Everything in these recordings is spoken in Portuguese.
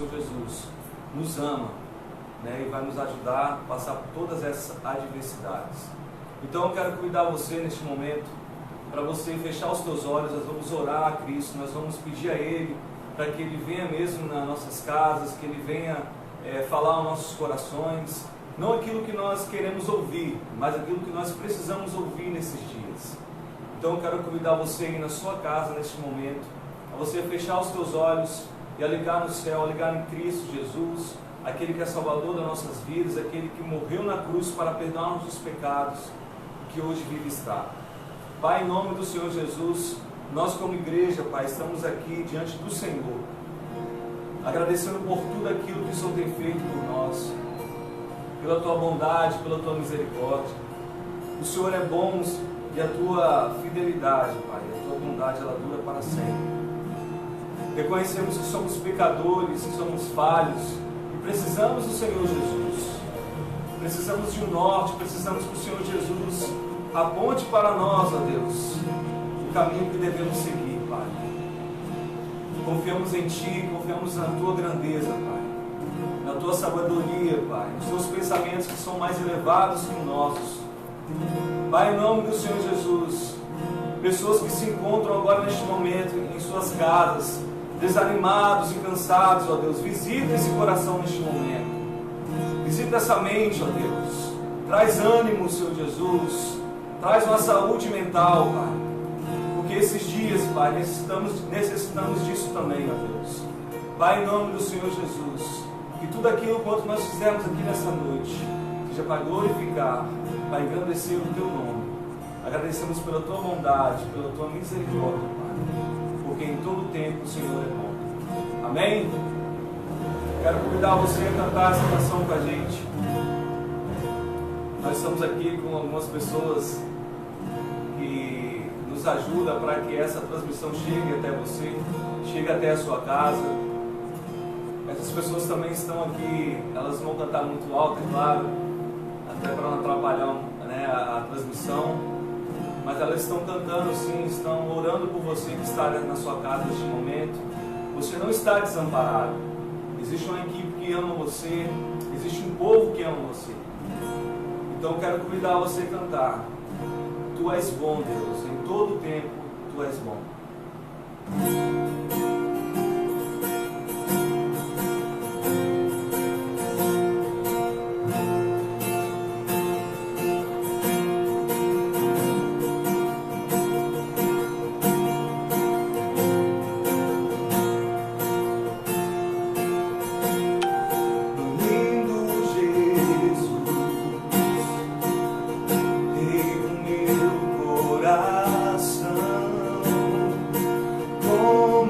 Senhor Jesus nos ama, né, e vai nos ajudar a passar por todas essas adversidades. Então eu quero convidar você neste momento, para você fechar os teus olhos. Nós vamos orar a Cristo, nós vamos pedir a Ele, para que Ele venha mesmo nas nossas casas, que Ele venha falar aos nossos corações, não aquilo que nós queremos ouvir, mas aquilo que nós precisamos ouvir nesses dias. Então eu quero convidar você aí na sua casa, neste momento, a você fechar os teus olhos e a ligar no céu, a ligar em Cristo Jesus, aquele que é Salvador das nossas vidas, aquele que morreu na cruz para perdoar-nos os pecados, que hoje vive está. Pai, em nome do Senhor Jesus, nós como igreja, Pai, estamos aqui diante do Senhor, agradecendo por tudo aquilo que o Senhor tem feito por nós, pela Tua bondade, pela Tua misericórdia. O Senhor é bom e a Tua fidelidade, Pai, a Tua bondade, ela dura para sempre. Reconhecemos que somos pecadores, que somos falhos e precisamos do Senhor Jesus. Precisamos de um norte, precisamos que o Senhor Jesus aponte para nós, ó Deus, o caminho que devemos seguir, Pai. Confiamos em Ti, confiamos na Tua grandeza, Pai, na Tua sabedoria, Pai, nos Teus pensamentos que são mais elevados que os nossos. Pai, em nome do Senhor Jesus, pessoas que se encontram agora neste momento em suas casas, desanimados e cansados, ó Deus, visita esse coração neste momento, visita essa mente, ó Deus, traz ânimo, Senhor Jesus, traz uma saúde mental, Pai, porque esses dias, Pai, necessitamos disso também, ó Deus. Pai, em nome do Senhor Jesus, que tudo aquilo quanto nós fizermos aqui nessa noite seja para glorificar, para engrandecer o Teu nome. Agradecemos pela Tua bondade, pela Tua misericórdia, Pai, porque em todo tempo o Senhor é bom. Amém? Quero convidar você a cantar essa canção com a gente. Nós estamos aqui com algumas pessoas que nos ajudam para que essa transmissão chegue até você, chegue até a sua casa. Essas pessoas também estão aqui, elas vão cantar muito alto, é claro, até para não atrapalhar, né, a transmissão. Mas elas estão cantando sim, estão orando por você que está na sua casa neste momento. Você não está desamparado. Existe uma equipe que ama você, existe um povo que ama você. Então eu quero convidar você a cantar. Tu és bom, Deus, em todo tempo Tu és bom. Como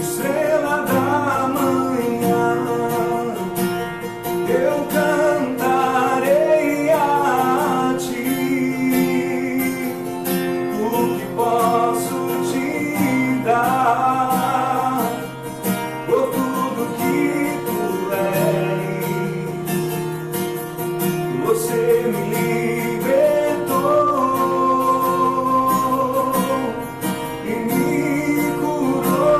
estrela da manhã, eu cantarei a ti. O que posso te dar, por tudo que tu és. Você me libertou e me curou.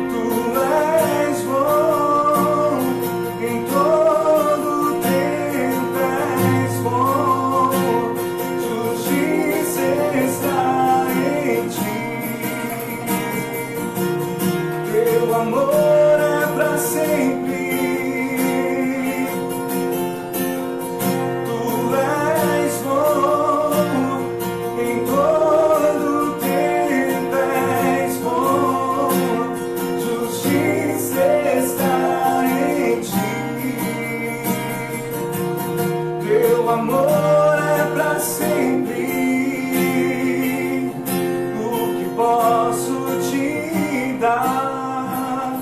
Tu és bom, em todo tempo és bom. Justiça está em ti. Teu amor é pra sempre. Tu és bom, em todo tempo és bom. Justiça está em ti. Teu amor é pra sempre. O que posso te dar,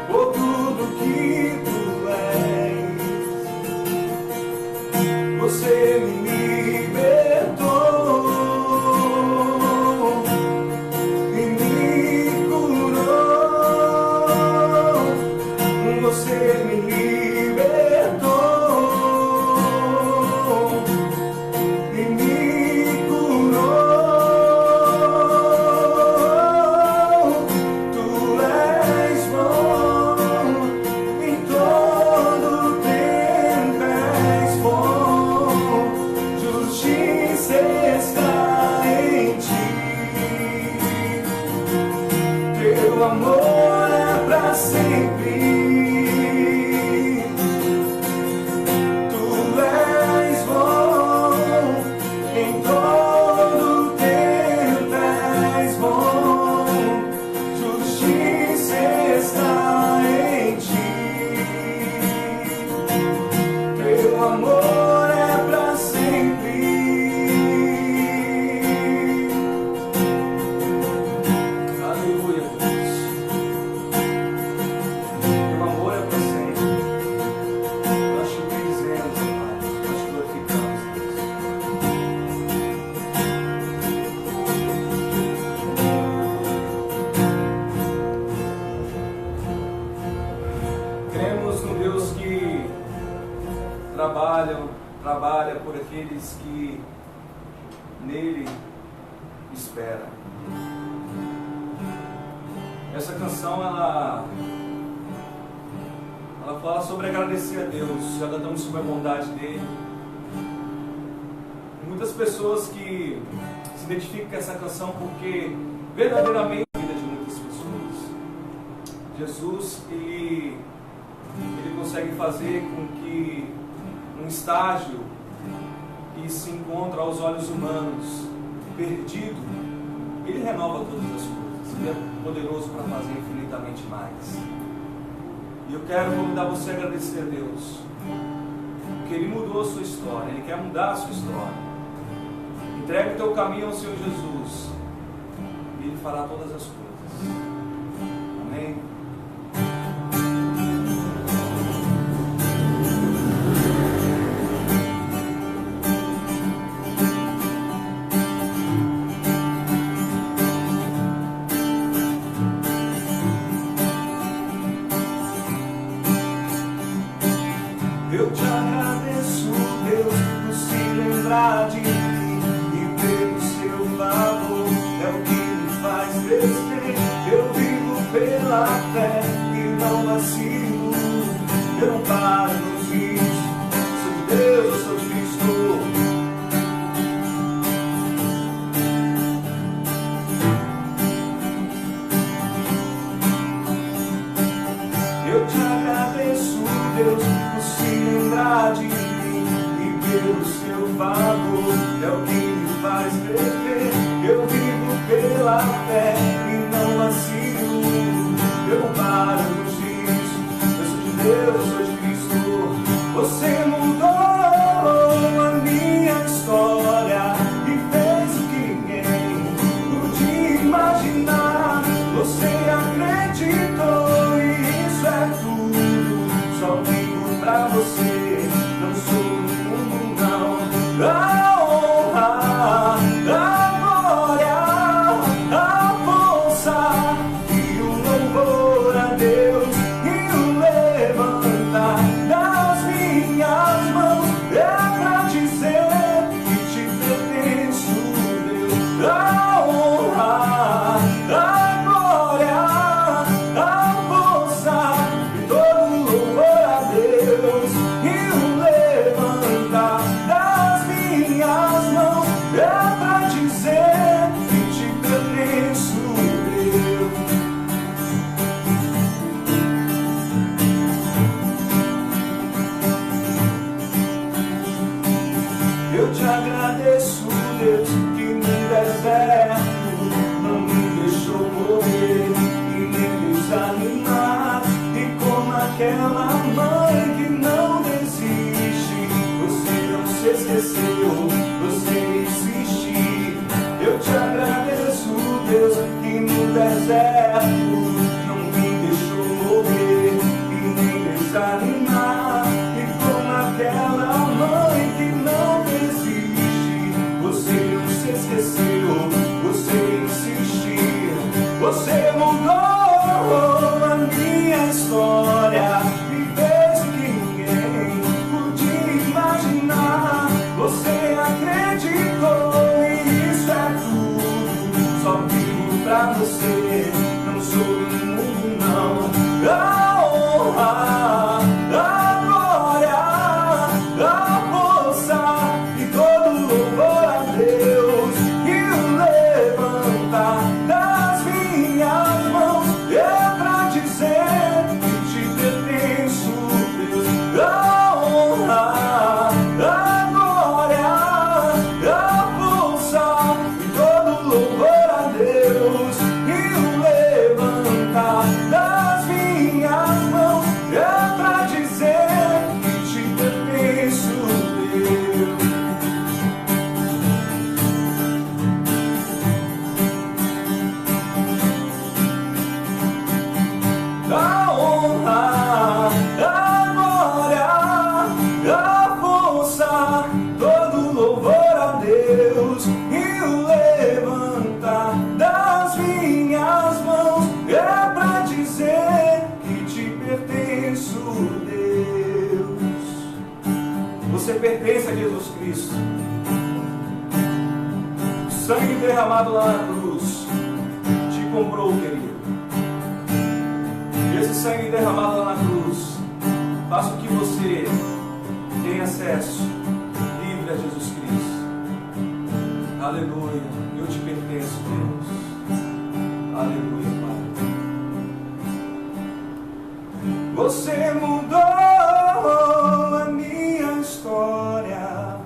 por tudo que tu és. Você me libertou e me curou. Você me libertou e me curou. Tu és bom, em todo tempo és bom. Justiça está em ti. Teu amor é pra sempre. Tu és bom, em todo tempo és bom. Justiça está em ti. Teu amor é pra sempre. Aleluia, Deus. Teu amor é pra sempre. Nós te bendizemos, Pai. Nós te glorificamos, Deus. Cremos no Deus que trabalha por aqueles que nele esperam. Essa canção, ela fala sobre agradecer a Deus, já cantamos sobre a bondade dele. Muitas pessoas que se identificam com essa canção porque verdadeiramente a vida de muitas pessoas. Jesus, ele consegue fazer com que um estágio que se encontra aos olhos humanos perdido, ele renova todas as coisas. Ele é poderoso para fazer infinitamente mais. E eu quero convidar você a agradecer a Deus, porque Ele mudou a sua história, Ele quer mudar a sua história. Entregue o teu caminho ao Senhor Jesus e Ele fará todas as coisas. Amém? Eu te agradeço, Deus, por se lembrar de mim e pelo seu favor, é o que me faz crescer. Eu vivo pela Você acreditou e isso é tudo. Só vivo pra você, não sou do mundo não. A honra, a glória, a força e o louvor a Deus e o levantar das minhas mãos é pra dizer que te pertenço, Deus. A honra, a glória, a força e todo louvor a Deus e o levantar das minhas mãos é pra dizer que te pertenço, Deus. Eu te agradeço, Deus, que no deserto não me deixou morrer e nem desanimar. E como aquela mãe que não desiste, você não se esqueceu, você insiste. Eu te agradeço, Deus, que no deserto não me deixou morrer e nem desanimar. E como aquela mãe que não desiste, você não se esqueceu, você insistiu. Você mudou a minha história e fez o que ninguém podia imaginar. Você acreditou e isso é tudo. Só vivo pra você, não sou do mundo não. A honra, a glória, a força e todo louvor a Deus e o levantar das minhas mãos é pra dizer que te pertenço, Deus. A honra, a glória, a força e todo louvor a Deus e o levantar das minhas mãos é pra dizer que te pertenço, Deus. A honra, a glória, a força, todo louvor a Deus e o levantar das minhas mãos é pra dizer que te pertenço, Deus. Você pertence a Jesus Cristo. O sangue derramado lá na cruz te comprou, querido. Esse sangue derramado lá na cruz faz com que você tenha acesso livre a Jesus Cristo. Aleluia, eu te pertenço, Deus. Aleluia, Pai. Você mudou a minha história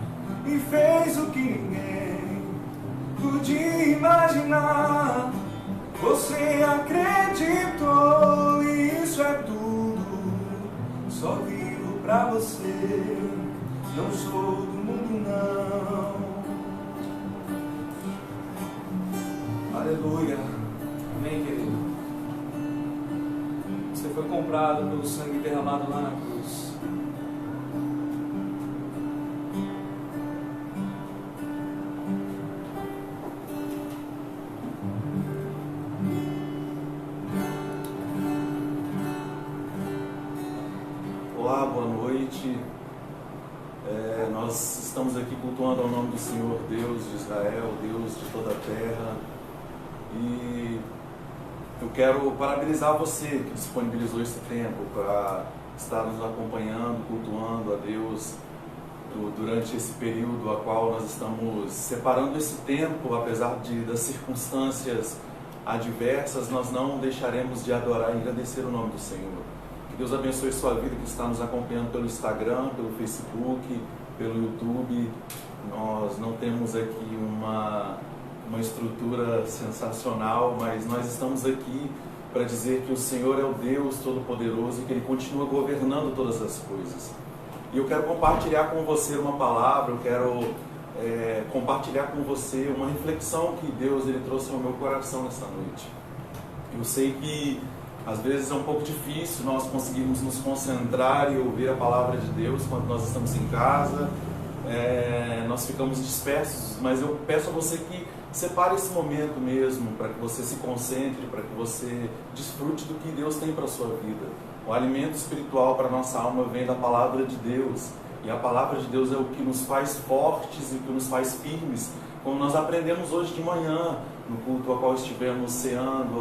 e fez o que ninguém podia imaginar. Você acreditou e isso é tudo. Só vivo pra você, não sou do mundo não. Aleluia. Amém, querido. Você foi comprado pelo sangue derramado lá na cruz. Olá, boa noite. Nós estamos aqui cultuando ao nome do Senhor, Deus de Israel, Deus de toda a terra. E eu quero parabenizar você que disponibilizou esse tempo para estar nos acompanhando, cultuando a Deus durante esse período a qual nós estamos separando esse tempo, apesar das circunstâncias adversas, nós não deixaremos de adorar e agradecer o nome do Senhor. Que Deus abençoe sua vida que está nos acompanhando pelo Instagram, pelo Facebook, pelo YouTube. Nós não temos aqui uma estrutura sensacional, mas nós estamos aqui para dizer que o Senhor é o Deus Todo-Poderoso e que Ele continua governando todas as coisas. E eu quero compartilhar com você uma palavra, eu quero compartilhar com você uma reflexão que Deus Ele trouxe ao meu coração nesta noite. Eu sei que às vezes é um pouco difícil nós conseguirmos nos concentrar e ouvir a palavra de Deus quando nós estamos em casa, nós ficamos dispersos, mas eu peço a você que separe esse momento mesmo, para que você se concentre, para que você desfrute do que Deus tem para a sua vida. O alimento espiritual para a nossa alma vem da palavra de Deus, e a palavra de Deus é o que nos faz fortes e o que nos faz firmes, como nós aprendemos hoje de manhã, no culto ao qual estivemos ceando,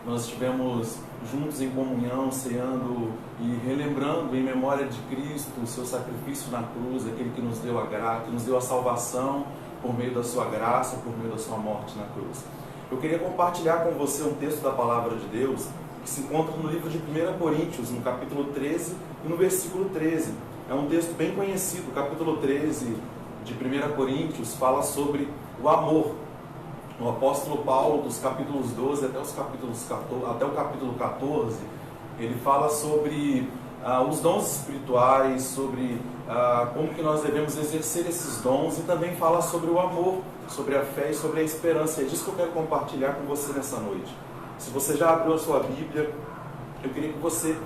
nós estivemos juntos em comunhão, ceando e relembrando em memória de Cristo o seu sacrifício na cruz, aquele que nos deu a graça, que nos deu a salvação por meio da sua graça, por meio da sua morte na cruz. Eu queria compartilhar com você um texto da palavra de Deus que se encontra no livro de 1 Coríntios, no capítulo 13 e no versículo 13. É um texto bem conhecido. O capítulo 13 de 1 Coríntios fala sobre o amor. O apóstolo Paulo, dos capítulos 12 até o capítulo 14, ele fala sobre os dons espirituais, sobre como que nós devemos exercer esses dons, e também fala sobre o amor, sobre a fé e sobre a esperança. É disso que eu quero compartilhar com você nessa noite. Se você já abriu a sua Bíblia, eu queria que você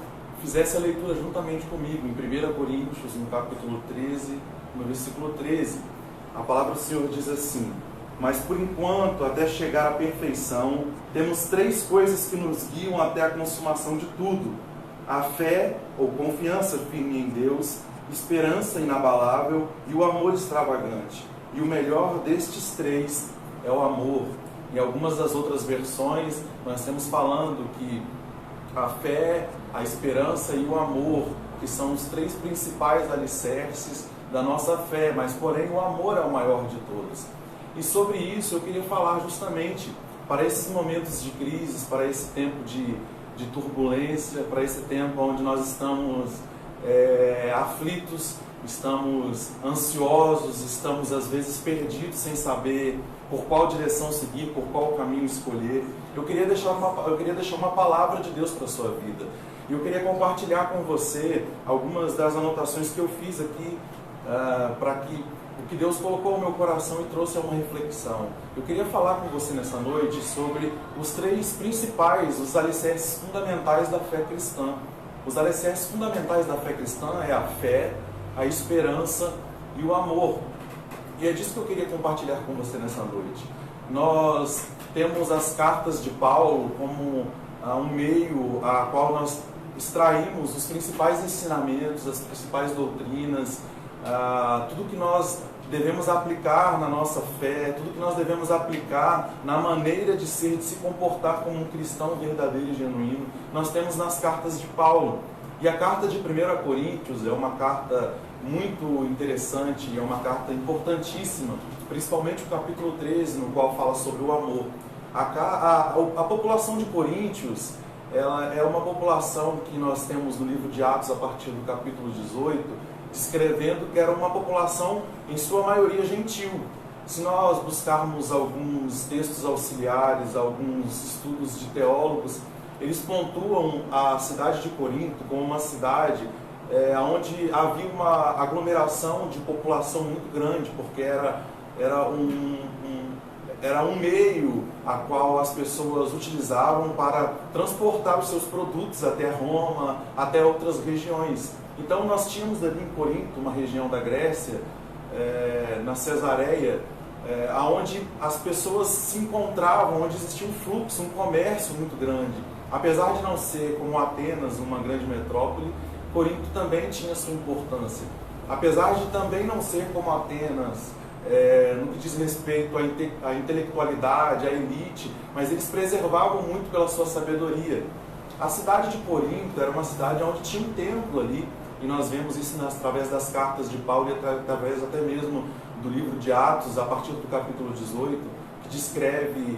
fizesse a leitura juntamente comigo em 1 Coríntios, no capítulo 13, no versículo 13. A palavra do Senhor diz assim: mas por enquanto, até chegar à perfeição, temos 3 coisas que nos guiam até a consumação de tudo: a fé ou confiança firme em Deus, esperança inabalável e o amor extravagante. E o melhor destes 3 é o amor. Em algumas das outras versões, nós temos falando que a fé, a esperança e o amor, que são os 3 principais alicerces da nossa fé, mas porém o amor é o maior de todos. E sobre isso eu queria falar justamente para esses momentos de crise, para esse tempo de turbulência, para esse tempo onde nós estamos aflitos, estamos ansiosos, estamos às vezes perdidos sem saber por qual direção seguir, por qual caminho escolher. Eu queria deixar uma palavra de Deus para a sua vida. E eu queria compartilhar com você algumas das anotações que eu fiz aqui, para que o que Deus colocou no meu coração e trouxe a uma reflexão. Eu queria falar com você nessa noite sobre os 3 principais, os alicerces fundamentais da fé cristã. Os alicerces fundamentais da fé cristã é a fé, a esperança e o amor. E é disso que eu queria compartilhar com você nessa noite. Nós temos as cartas de Paulo como um meio a qual nós extraímos os principais ensinamentos, as principais doutrinas, tudo que nós devemos aplicar na nossa fé, tudo que nós devemos aplicar na maneira de ser, de se comportar como um cristão verdadeiro e genuíno, nós temos nas cartas de Paulo. E a carta de 1 Coríntios é uma carta muito interessante, é uma carta importantíssima, principalmente o capítulo 13, no qual fala sobre o amor. A população de Coríntios, ela é uma população que nós temos no livro de Atos, a partir do capítulo 18, descrevendo que era uma população, em sua maioria, gentil. Se nós buscarmos alguns textos auxiliares, alguns estudos de teólogos, eles pontuam a cidade de Corinto como uma cidade onde havia uma aglomeração de população muito grande, porque era um meio a qual as pessoas utilizavam para transportar os seus produtos até Roma, até outras regiões. Então nós tínhamos ali em Corinto, uma região da Grécia, na Cesareia, onde as pessoas se encontravam, onde existia um fluxo, um comércio muito grande. Apesar de não ser como Atenas, uma grande metrópole, Corinto também tinha sua importância. Apesar de também não ser como Atenas, no que diz respeito à intelectualidade, à elite, mas eles preservavam muito pela sua sabedoria. A cidade de Corinto era uma cidade onde tinha um templo ali, e nós vemos isso através das cartas de Paulo e através até mesmo do livro de Atos, a partir do capítulo 18, que descreve,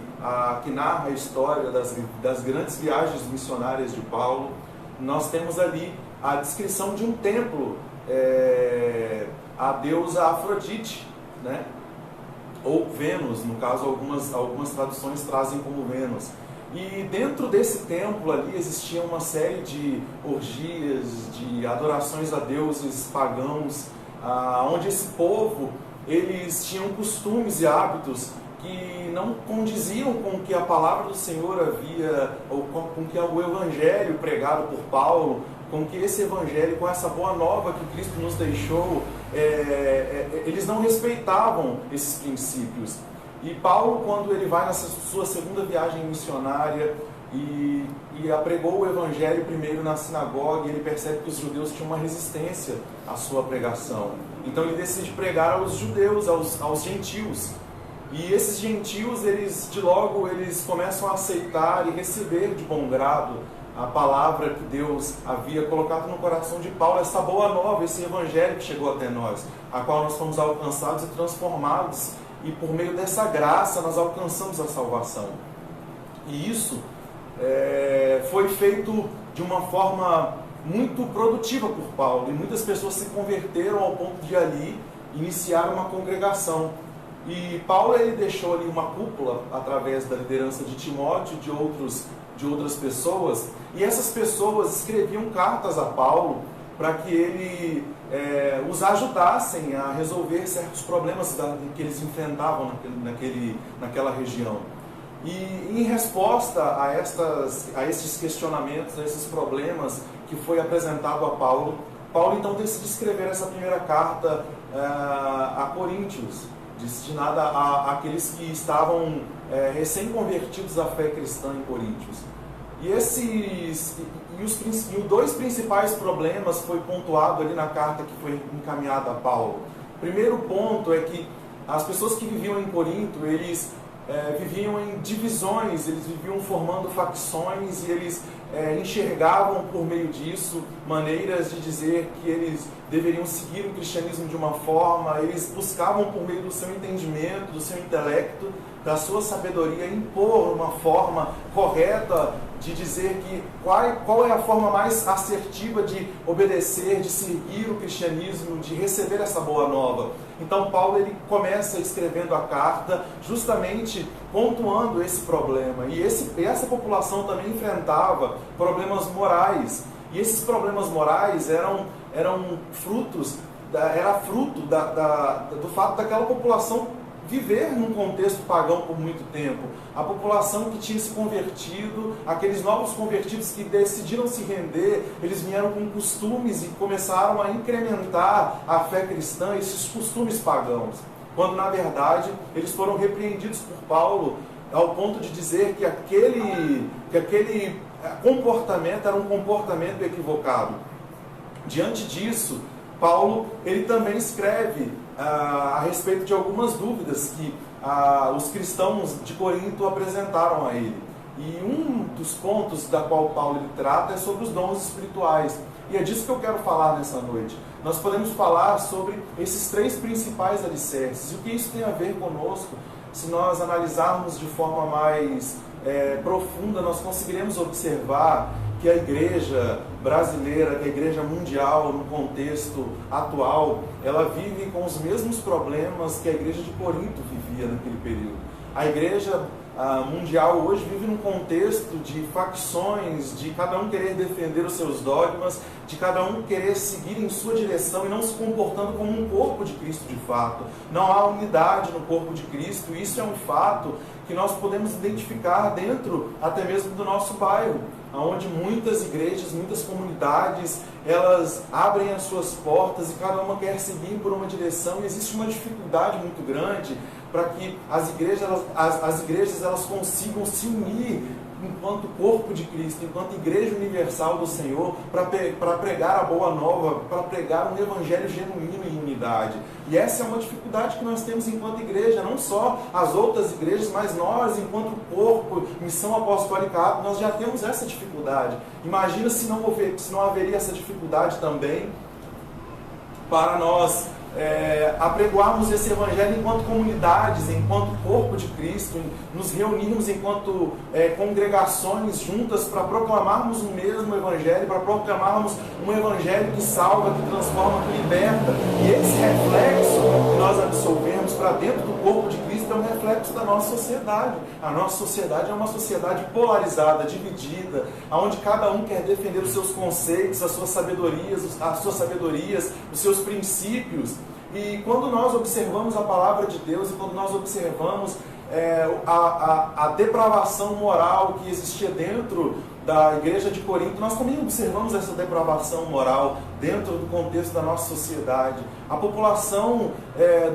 que narra a história das grandes viagens missionárias de Paulo. Nós temos ali a descrição de um templo à deusa Afrodite, né? Ou Vênus, no caso algumas traduções trazem como Vênus. E dentro desse templo ali existia uma série de orgias, de adorações a deuses pagãos, onde esse povo, eles tinham costumes e hábitos que não condiziam com o que a palavra do Senhor havia, ou com que o evangelho pregado por Paulo, com que esse evangelho, com essa boa nova que Cristo nos deixou, eles não respeitavam esses princípios. E Paulo, quando ele vai nessa sua segunda viagem missionária e pregou o evangelho primeiro na sinagoga, ele percebe que os judeus tinham uma resistência à sua pregação. Então ele decide pregar aos judeus, aos gentios. E esses gentios, eles começam a aceitar e receber de bom grado a palavra que Deus havia colocado no coração de Paulo, essa boa nova, esse evangelho que chegou até nós, a qual nós fomos alcançados e transformados, e por meio dessa graça nós alcançamos a salvação. E isso foi feito de uma forma muito produtiva por Paulo, e muitas pessoas se converteram ao ponto de ali iniciar uma congregação. E Paulo, ele deixou ali uma cúpula através da liderança de Timóteo e de outras pessoas, e essas pessoas escreviam cartas a Paulo para que ele os ajudassem a resolver certos problemas que eles enfrentavam naquela região. E em resposta a esses questionamentos, a esses problemas que foi apresentado a Paulo, então decide escrever essa primeira carta a Coríntios, destinada àqueles que estavam recém-convertidos à fé cristã em Coríntios. E os dois principais problemas foi pontuado ali na carta que foi encaminhada a Paulo. O primeiro ponto é que as pessoas que viviam em Corinto, eles viviam em divisões, eles viviam formando facções, e eles enxergavam por meio disso maneiras de dizer que eles deveriam seguir o cristianismo de uma forma. Eles buscavam, por meio do seu entendimento, do seu intelecto, da sua sabedoria, impor uma forma correta de dizer que qual é a forma mais assertiva de obedecer, de seguir o cristianismo, de receber essa boa nova. Então Paulo, ele começa escrevendo a carta justamente pontuando esse problema. E essa população também enfrentava problemas morais. E esses problemas morais eram fruto do fato daquela população viver num contexto pagão por muito tempo. A população que tinha se convertido, aqueles novos convertidos que decidiram se render, eles vieram com costumes e começaram a incrementar a fé cristã, esses costumes pagãos. Quando, na verdade, eles foram repreendidos por Paulo ao ponto de dizer que aquele comportamento era um comportamento equivocado. Diante disso, Paulo, ele também escreve a respeito de algumas dúvidas que os cristãos de Corinto apresentaram a ele. E um dos pontos da qual Paulo ele trata é sobre os dons espirituais. E é disso que eu quero falar nessa noite. Nós podemos falar sobre esses três principais alicerces. E o que isso tem a ver conosco? Se nós analisarmos de forma mais profunda, nós conseguiremos observar que a igreja brasileira, que a igreja mundial, no contexto atual, ela vive com os mesmos problemas que a igreja de Corinto vivia naquele período. A igreja mundial hoje vive num contexto de facções, de cada um querer defender os seus dogmas, de cada um querer seguir em sua direção e não se comportando como um corpo de Cristo de fato. Não há unidade no corpo de Cristo. Isso é um fato que nós podemos identificar dentro até mesmo do nosso bairro, onde muitas igrejas, muitas comunidades, elas abrem as suas portas e cada uma quer seguir por uma direção, e existe uma dificuldade muito grande para que as igrejas elas consigam se unir enquanto corpo de Cristo, enquanto igreja universal do Senhor, para pregar a boa nova, para pregar um evangelho genuíno em unidade. E essa é uma dificuldade que nós temos enquanto igreja, não só as outras igrejas, mas nós, enquanto corpo, missão apostólica, nós já temos essa dificuldade. Imagina se não haveria essa dificuldade também para nós apregoarmos esse evangelho enquanto comunidades, enquanto corpo de Cristo, nos reunirmos enquanto congregações juntas para proclamarmos o mesmo evangelho, para proclamarmos um evangelho que salva, que transforma, que liberta. E esse reflexo que nós absorvemos para dentro do corpo de Cristo é um reflexo da nossa sociedade. A nossa sociedade é uma sociedade polarizada, dividida, onde cada um quer defender os seus conceitos, as suas sabedorias, os seus princípios. E quando nós observamos a palavra de Deus e quando nós observamos a depravação moral que existia dentro da igreja de Corinto. Nós também observamos essa depravação moral dentro do contexto da nossa sociedade. A população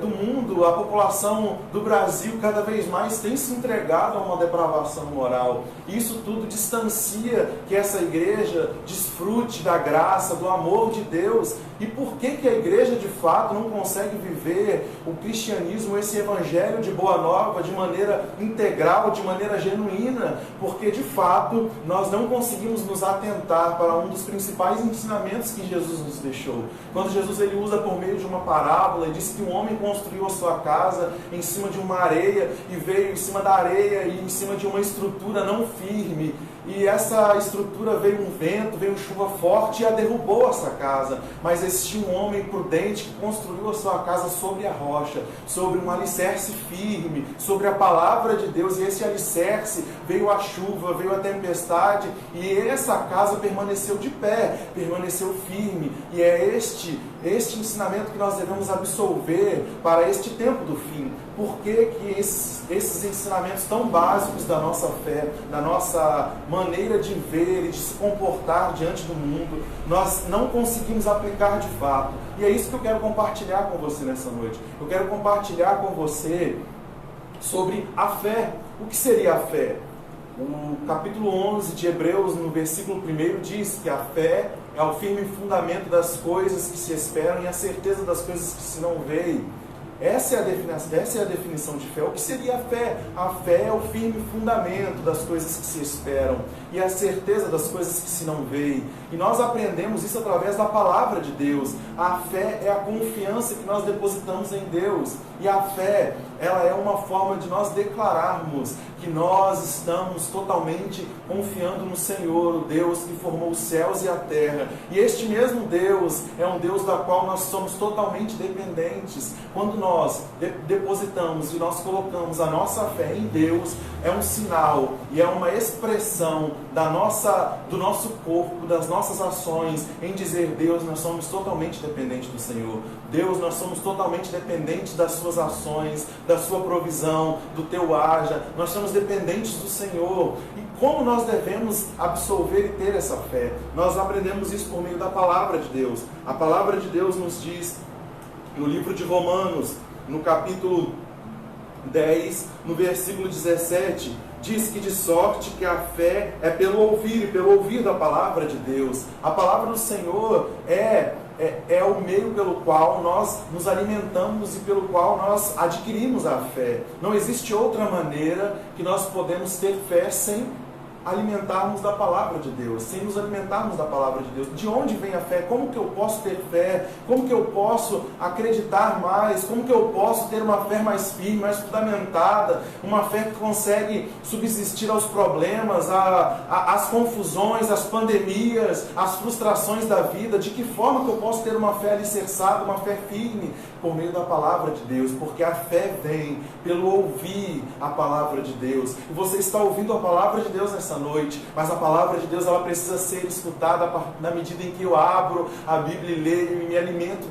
do mundo, a população do Brasil cada vez mais tem se entregado a uma depravação moral. Isso tudo distancia que essa igreja desfrute da graça, do amor de Deus. E por que a igreja de fato não consegue viver o cristianismo, esse evangelho de boa nova, de maneira integral, de maneira genuína? Porque de fato nós não conseguimos nos atentar para um dos principais ensinamentos que Jesus nos deixou. Quando Jesus ele usa por meio de uma parábola, ele diz que um homem construiu a sua casa em cima de uma areia e veio em cima da areia e em cima de uma estrutura não firme. E essa estrutura veio um vento, veio chuva forte e a derrubou essa casa. Mas existiu um homem prudente que construiu a sua casa sobre a rocha, sobre um alicerce firme, sobre a palavra de Deus. E esse alicerce veio a chuva, veio a tempestade e essa casa permaneceu de pé, permaneceu firme. E é este ensinamento que nós devemos absolver para este tempo do fim. Por que esses ensinamentos tão básicos da nossa fé, da nossa maneira de ver e de se comportar diante do mundo, nós não conseguimos aplicar de fato? E é isso que eu quero compartilhar com você nessa noite. Eu quero compartilhar com você sobre a fé. O que seria a fé? O capítulo 11 de Hebreus, no versículo 1, diz que a fé é o firme fundamento das coisas que se esperam e a certeza das coisas que se não veem. Essa é a definição de fé. O que seria a fé? A fé é o firme fundamento das coisas que se esperam e a certeza das coisas que se não veem. E nós aprendemos isso através da palavra de Deus. A fé é a confiança que nós depositamos em Deus. E a fé, ela é uma forma de nós declararmos que nós estamos totalmente confiando no Senhor, o Deus que formou os céus e a terra. E este mesmo Deus é um Deus da qual nós somos totalmente dependentes. Quando nós depositamos e nós colocamos a nossa fé em Deus, é um sinal e é uma expressão do nosso corpo, das nossas ações, em dizer: Deus, nós somos totalmente dependentes do Senhor. Deus, nós somos totalmente dependentes das suas ações, da sua provisão, do teu haja. Nós somos dependentes do Senhor. E como nós devemos absolver e ter essa fé? Nós aprendemos isso por meio da palavra de Deus. A palavra de Deus nos diz, no livro de Romanos, no capítulo 10, no versículo 17, diz que de sorte que a fé é pelo ouvir da palavra de Deus. A palavra do Senhor é o meio pelo qual nós nos alimentamos e pelo qual nós adquirimos a fé. Não existe outra maneira que nós podemos ter fé sem alimentarmos da palavra de Deus, sem nos alimentarmos da palavra de Deus. De onde vem a fé? Como que eu posso ter fé? Como que eu posso acreditar mais? Como que eu posso ter uma fé mais firme, mais fundamentada? Uma fé que consegue subsistir aos problemas, às confusões, às pandemias, às frustrações da vida. De que forma que eu posso ter uma fé alicerçada, uma fé firme? Por meio da palavra de Deus, porque a fé vem pelo ouvir a palavra de Deus. E você está ouvindo a palavra de Deus nessa noite, mas a palavra de Deus ela precisa ser escutada na medida em que eu abro a Bíblia e leio e me alimento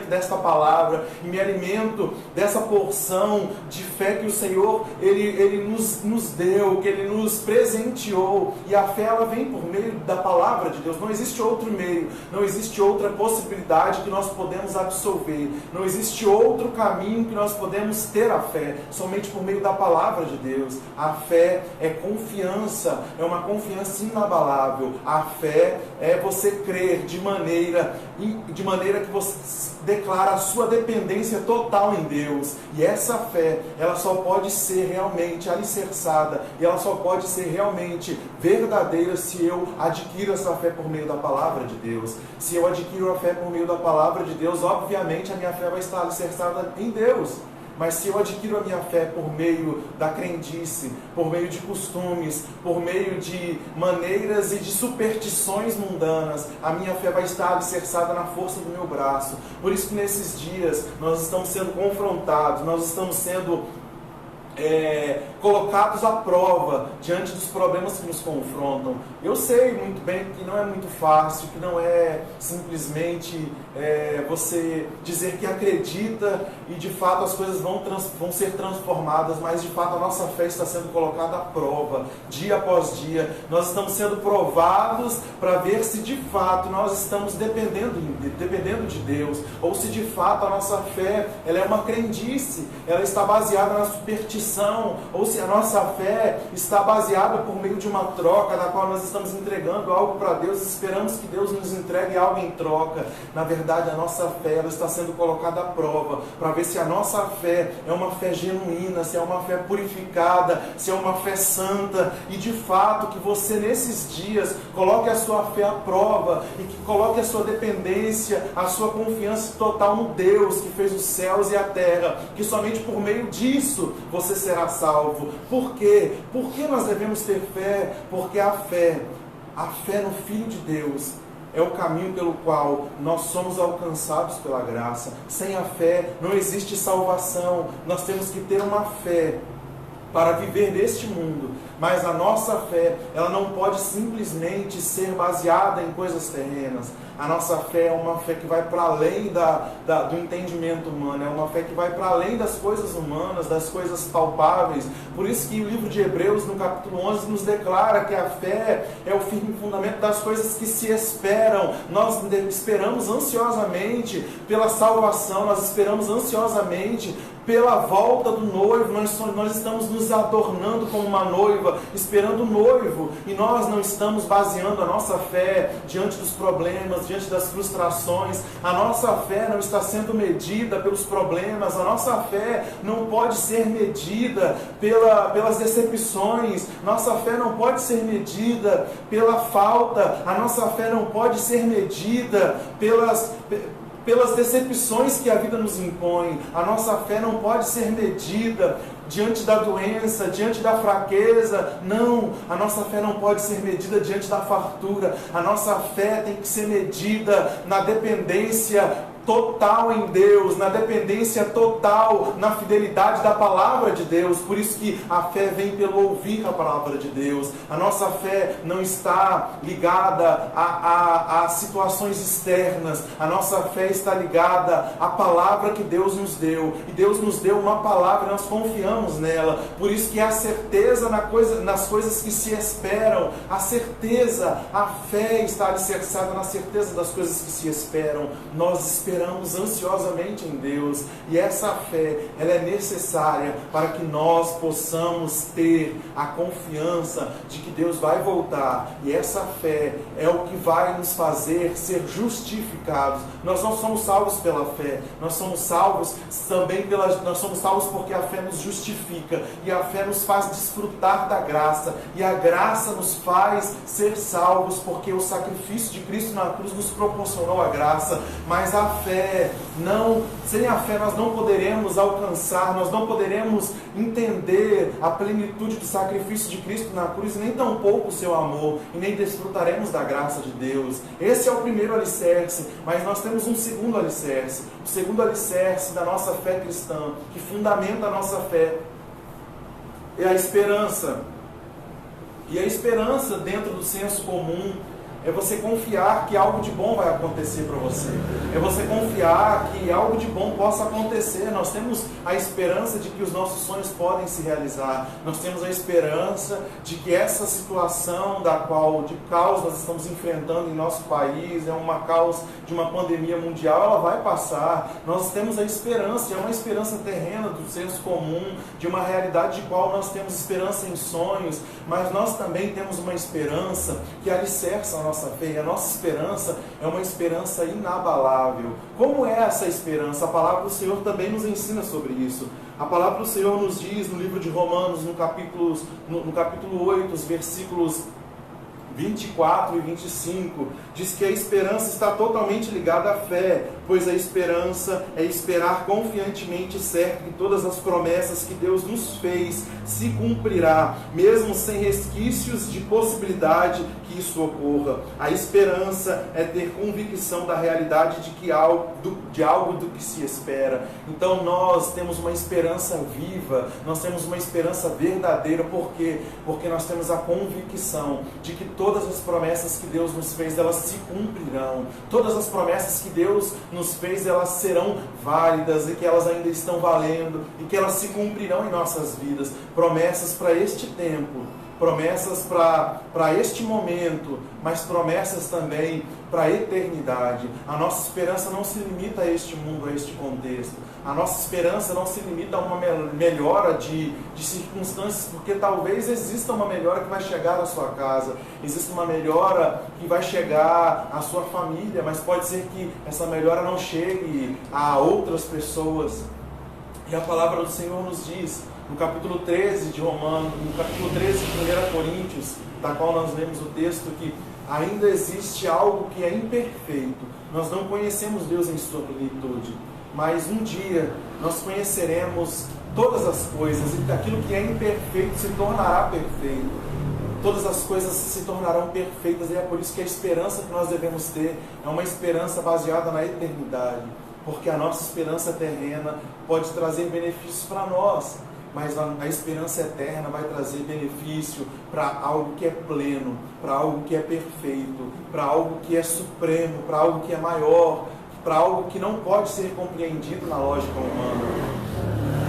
desta palavra, e me alimento dessa porção de fé que o Senhor ele nos deu, que Ele nos presenteou. E a fé ela vem por meio da palavra de Deus. Não existe outro meio, não existe outra possibilidade que nós podemos absorver. Não existe outro caminho que nós podemos ter a fé, somente por meio da palavra de Deus. A fé é confiança, é uma confiança inabalável. A fé é você crer de maneira que você declara a sua dependência total em Deus. E essa fé, ela só pode ser realmente alicerçada, e ela só pode ser realmente verdadeira se eu adquiro essa fé por meio da palavra de Deus. Se eu adquiro a fé por meio da palavra de Deus, obviamente a minha fé vai estar alicerçada em Deus. Mas se eu adquiro a minha fé por meio da crendice, por meio de costumes, por meio de maneiras e de superstições mundanas, a minha fé vai estar alicerçada na força do meu braço. Por isso que nesses dias nós estamos sendo confrontados, nós estamos sendo colocados à prova diante dos problemas que nos confrontam. Eu sei muito bem que não é muito fácil, que não é simplesmente você dizer que acredita e de fato as coisas vão ser transformadas, mas de fato a nossa fé está sendo colocada à prova, dia após dia. Nós estamos sendo provados para ver se de fato nós estamos dependendo de Deus, ou se de fato a nossa fé ela é uma crendice, ela está baseada na superstição, ou se a nossa fé está baseada por meio de uma troca, na qual nós estamos entregando algo para Deus, esperamos que Deus nos entregue algo em troca. Na verdade, a nossa fé ela está sendo colocada à prova, para ver se a nossa fé é uma fé genuína, se é uma fé purificada, se é uma fé santa, e de fato que você nesses dias coloque a sua fé à prova, e que coloque a sua dependência, a sua confiança total no Deus que fez os céus e a terra, que somente por meio disso você será salvo. Por quê? Por que nós devemos ter fé? Porque a fé no Filho de Deus é o caminho pelo qual nós somos alcançados pela graça. Sem a fé não existe salvação. Nós temos que ter uma fé para viver neste mundo, mas a nossa fé, ela não pode simplesmente ser baseada em coisas terrenas. A nossa fé é uma fé que vai para além do entendimento humano, é uma fé que vai para além das coisas humanas, das coisas palpáveis. Por isso que o livro de Hebreus, no capítulo 11, nos declara que a fé é o firme fundamento das coisas que se esperam. Nós esperamos ansiosamente pela salvação, nós esperamos ansiosamente pela volta do noivo. Nós estamos nos adornando como uma noiva, esperando o noivo, e nós não estamos baseando a nossa fé diante dos problemas, diante das frustrações. A nossa fé não está sendo medida pelos problemas, a nossa fé não pode ser medida pelas decepções, nossa fé não pode ser medida pela falta, a nossa fé não pode ser medida pelas decepções que a vida nos impõe. A nossa fé não pode ser medida diante da doença, diante da fraqueza. Não, a nossa fé não pode ser medida diante da fartura. A nossa fé tem que ser medida na dependência total em Deus, na dependência total, na fidelidade da palavra de Deus. Por isso que a fé vem pelo ouvir a palavra de Deus. A nossa fé não está ligada a situações externas. A nossa fé está ligada à palavra que Deus nos deu. E Deus nos deu uma palavra e nós confiamos nela. Por isso que a certeza nas coisas que se esperam, a certeza, a fé está alicerçada na certeza das coisas que se esperam. Nós esperamos ansiosamente em Deus, e essa fé ela é necessária para que nós possamos ter a confiança de que Deus vai voltar, e essa fé é o que vai nos fazer ser justificados. Nós não somos salvos pela fé, nós somos salvos também nós somos salvos porque a fé nos justifica, e a fé nos faz desfrutar da graça, e a graça nos faz ser salvos porque o sacrifício de Cristo na cruz nos proporcionou a graça. Mas a fé, sem a fé nós não poderemos alcançar, nós não poderemos entender a plenitude do sacrifício de Cristo na cruz, e nem tampouco o seu amor, e nem desfrutaremos da graça de Deus. Esse é o primeiro alicerce, mas nós temos um segundo alicerce. O segundo alicerce da nossa fé cristã, que fundamenta a nossa fé, é a esperança. E a esperança, dentro do senso comum, é você confiar que algo de bom vai acontecer para você. É você confiar que algo de bom possa acontecer. Nós temos a esperança de que os nossos sonhos podem se realizar. Nós temos a esperança de que essa situação de caos nós estamos enfrentando em nosso país, é uma caos de uma pandemia mundial, ela vai passar. Nós temos a esperança, é uma esperança terrena do senso comum, de uma realidade de qual nós temos esperança em sonhos, mas nós também temos uma esperança que alicerça a nossa fé, e a nossa esperança é uma esperança inabalável. Como é essa esperança? A palavra do Senhor também nos ensina sobre isso. A palavra do Senhor nos diz no livro de Romanos, no capítulo 8, os versículos 24 e 25, diz que a esperança está totalmente ligada à fé, pois a esperança é esperar confiantemente certo que todas as promessas que Deus nos fez se cumprirá, mesmo sem resquícios de possibilidade que isso ocorra. A esperança é ter convicção da realidade de algo do que se espera. Então nós temos uma esperança viva, nós temos uma esperança verdadeira, por quê? Porque nós temos a convicção de que todas as promessas que Deus nos fez, elas se cumprirão. Todas as promessas que Deus nos fez, elas serão válidas e que elas ainda estão valendo e que elas se cumprirão em nossas vidas. Promessas para este tempo, promessas para este momento, mas promessas também para a eternidade. A nossa esperança não se limita a este mundo, a este contexto. A nossa esperança não se limita a uma melhora de circunstâncias, porque talvez exista uma melhora que vai chegar à sua casa, exista uma melhora que vai chegar à sua família, mas pode ser que essa melhora não chegue a outras pessoas. E a palavra do Senhor nos diz, no capítulo 13 de Romanos, no capítulo 13 de 1 Coríntios, da qual nós lemos o texto, que ainda existe algo que é imperfeito. Nós não conhecemos Deus em sua plenitude, mas um dia nós conheceremos todas as coisas e aquilo que é imperfeito se tornará perfeito. Todas as coisas se tornarão perfeitas e é por isso que a esperança que nós devemos ter é uma esperança baseada na eternidade, porque a nossa esperança terrena pode trazer benefícios para nós, mas a esperança eterna vai trazer benefício para algo que é pleno, para algo que é perfeito, para algo que é supremo, para algo que é maior, para algo que não pode ser compreendido na lógica humana.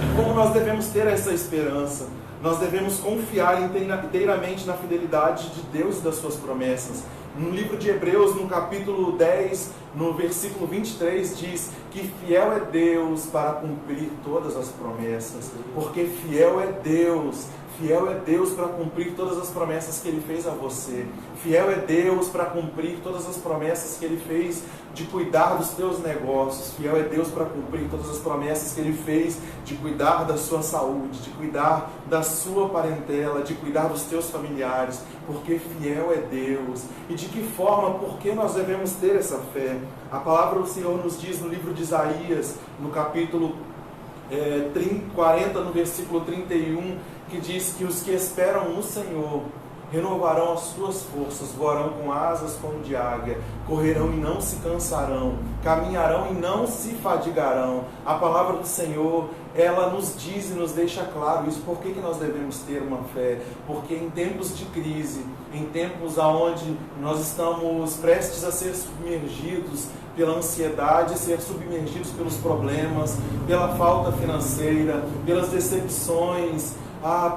E como nós devemos ter essa esperança? Nós devemos confiar inteiramente na fidelidade de Deus e das suas promessas. No livro de Hebreus, no capítulo 10, no versículo 23, diz que fiel é Deus para cumprir todas as promessas, porque fiel é Deus para cumprir todas as promessas que Ele fez a você. Fiel é Deus para cumprir todas as promessas que Ele fez de cuidar dos teus negócios. Fiel é Deus para cumprir todas as promessas que Ele fez de cuidar da sua saúde, de cuidar da sua parentela, de cuidar dos teus familiares, porque fiel é Deus. E de que forma, por que nós devemos ter essa fé? A palavra do Senhor nos diz no livro de Isaías, no capítulo 40, no versículo 31, que diz que os que esperam no Senhor renovarão as suas forças, voarão com asas como de águia, correrão e não se cansarão, caminharão e não se fadigarão. A palavra do Senhor, ela nos diz e nos deixa claro isso. Por que nós devemos ter uma fé? Porque em tempos de crise, em tempos onde nós estamos prestes a ser submergidos pela ansiedade, ser submergidos pelos problemas, pela falta financeira, pelas decepções,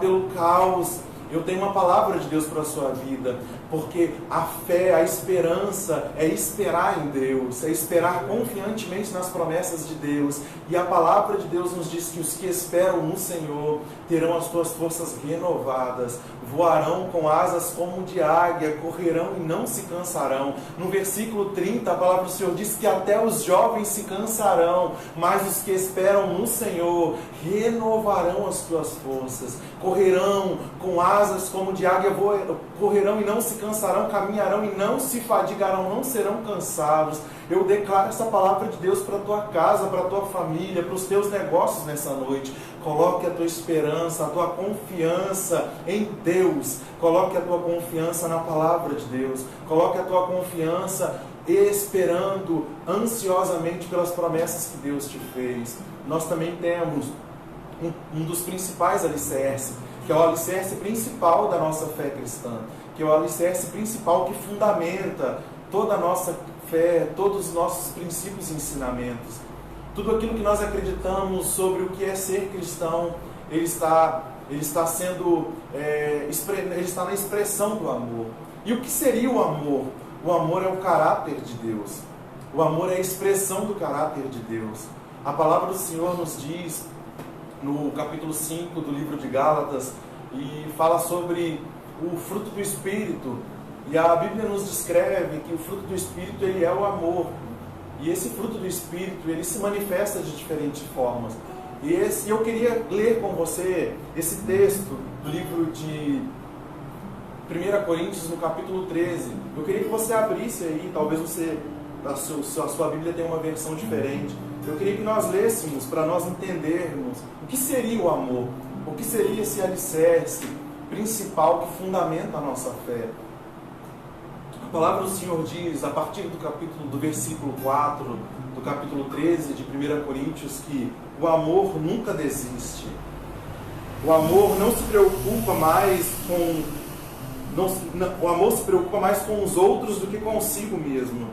pelo caos, eu tenho uma palavra de Deus para a sua vida, porque a fé, a esperança é esperar em Deus, é esperar confiantemente nas promessas de Deus. E a palavra de Deus nos diz que os que esperam no Senhor terão as suas forças renovadas, voarão com asas como de águia, correrão e não se cansarão. No versículo 30, a palavra do Senhor diz que até os jovens se cansarão, mas os que esperam no Senhor renovarão as suas forças, correrão com asas como de águia, correrão e não se cansarão, caminharão e não se fadigarão, não serão cansados. Eu declaro essa palavra de Deus para a tua casa, para a tua família, para os teus negócios nessa noite. Coloque a tua esperança, a tua confiança em Deus. Coloque a tua confiança na palavra de Deus. Coloque a tua confiança esperando ansiosamente pelas promessas que Deus te fez. Nós também temos um dos principais alicerces, que é o alicerce principal da nossa fé cristã, que é o alicerce principal que fundamenta toda a nossa fé, todos os nossos princípios e ensinamentos. Tudo aquilo que nós acreditamos sobre o que é ser cristão, ele está na expressão do amor. E o que seria o amor? O amor é o caráter de Deus. O amor é a expressão do caráter de Deus. A palavra do Senhor nos diz, no capítulo 5 do livro de Gálatas, e fala sobre o fruto do Espírito. E a Bíblia nos descreve que o fruto do Espírito, ele é o amor. E esse fruto do Espírito, ele se manifesta de diferentes formas. E eu queria ler com você esse texto do livro de 1 Coríntios, no capítulo 13. Eu queria que você abrisse aí, talvez a sua Bíblia tenha uma versão diferente. Eu queria que nós lêssemos para nós entendermos o que seria o amor, o que seria esse alicerce principal que fundamenta a nossa fé. A palavra do Senhor diz, a partir do versículo 4, do capítulo 13 de 1 Coríntios, que o amor nunca desiste. O amor não se preocupa mais o amor se preocupa mais com os outros do que consigo mesmo.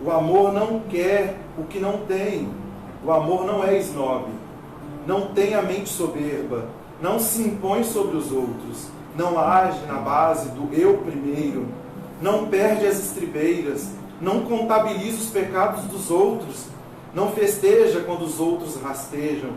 O amor não quer o que não tem. O amor não é esnobe. Não tem a mente soberba. Não se impõe sobre os outros. Não age na base do eu primeiro. Não perde as estribeiras. Não contabiliza os pecados dos outros. Não festeja quando os outros rastejam.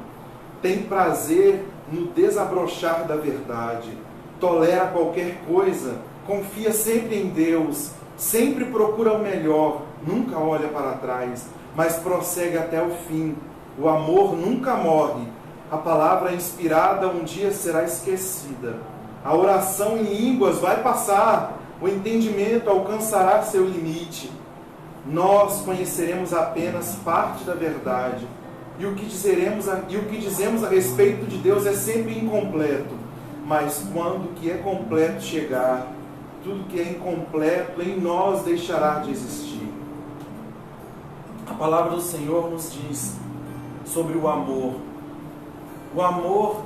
Tem prazer no desabrochar da verdade. Tolera qualquer coisa. Confia sempre em Deus. Sempre procura o melhor. Nunca olha para trás, mas prossegue até o fim. O amor nunca morre. A palavra inspirada um dia será esquecida. A oração em línguas vai passar. O entendimento alcançará seu limite. Nós conheceremos apenas parte da verdade. E o que dizemos a respeito de Deus é sempre incompleto. Mas quando o que é completo chegar, tudo que é incompleto em nós deixará de existir. A palavra do Senhor nos diz sobre o amor. O amor,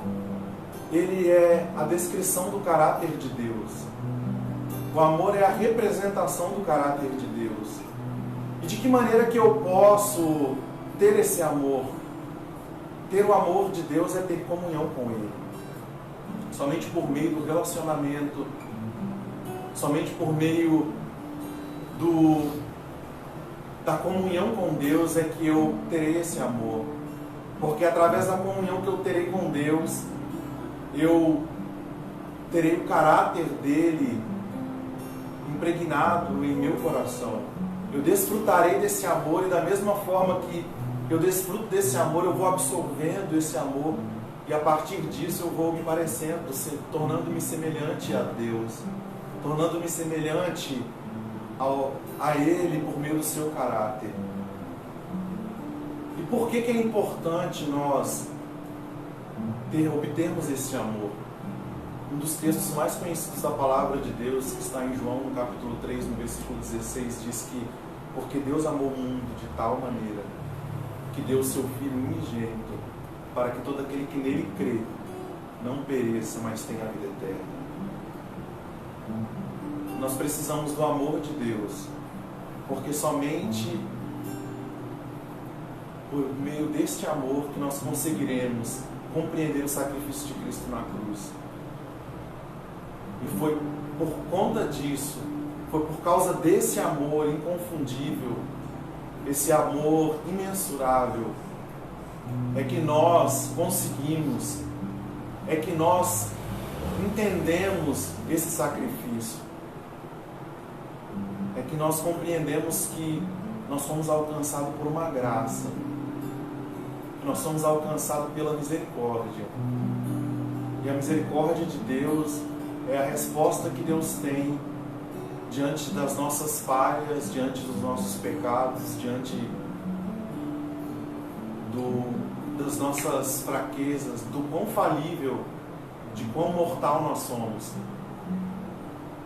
ele é a descrição do caráter de Deus. O amor é a representação do caráter de Deus. E de que maneira que eu posso ter esse amor? Ter o amor de Deus é ter comunhão com Ele. Somente por meio do relacionamento, somente por meio da comunhão com Deus é que eu terei esse amor. Porque através da comunhão que eu terei com Deus, eu terei o caráter dele impregnado em meu coração. Eu desfrutarei desse amor e da mesma forma que eu desfruto desse amor, eu vou absorvendo esse amor e a partir disso eu vou me parecendo, tornando-me semelhante a Deus, tornando-me semelhante a Ele por meio do seu caráter. E por que é importante nós obtermos esse amor? Um dos textos mais conhecidos da palavra de Deus, que está em João, no capítulo 3, no versículo 16, diz que porque Deus amou o mundo de tal maneira que deu o seu Filho unigênito, para que todo aquele que nele crê não pereça, mas tenha a vida eterna. Nós precisamos do amor de Deus, porque somente por meio deste amor que nós conseguiremos compreender o sacrifício de Cristo na cruz. E foi por conta disso, foi por causa desse amor inconfundível, esse amor imensurável, é que nós conseguimos, é que nós entendemos esse sacrifício, é que nós compreendemos que nós somos alcançados por uma graça, que nós somos alcançados pela misericórdia. E a misericórdia de Deus é a resposta que Deus tem diante das nossas falhas, diante dos nossos pecados, diante das nossas fraquezas, do quão falível, de quão mortal nós somos.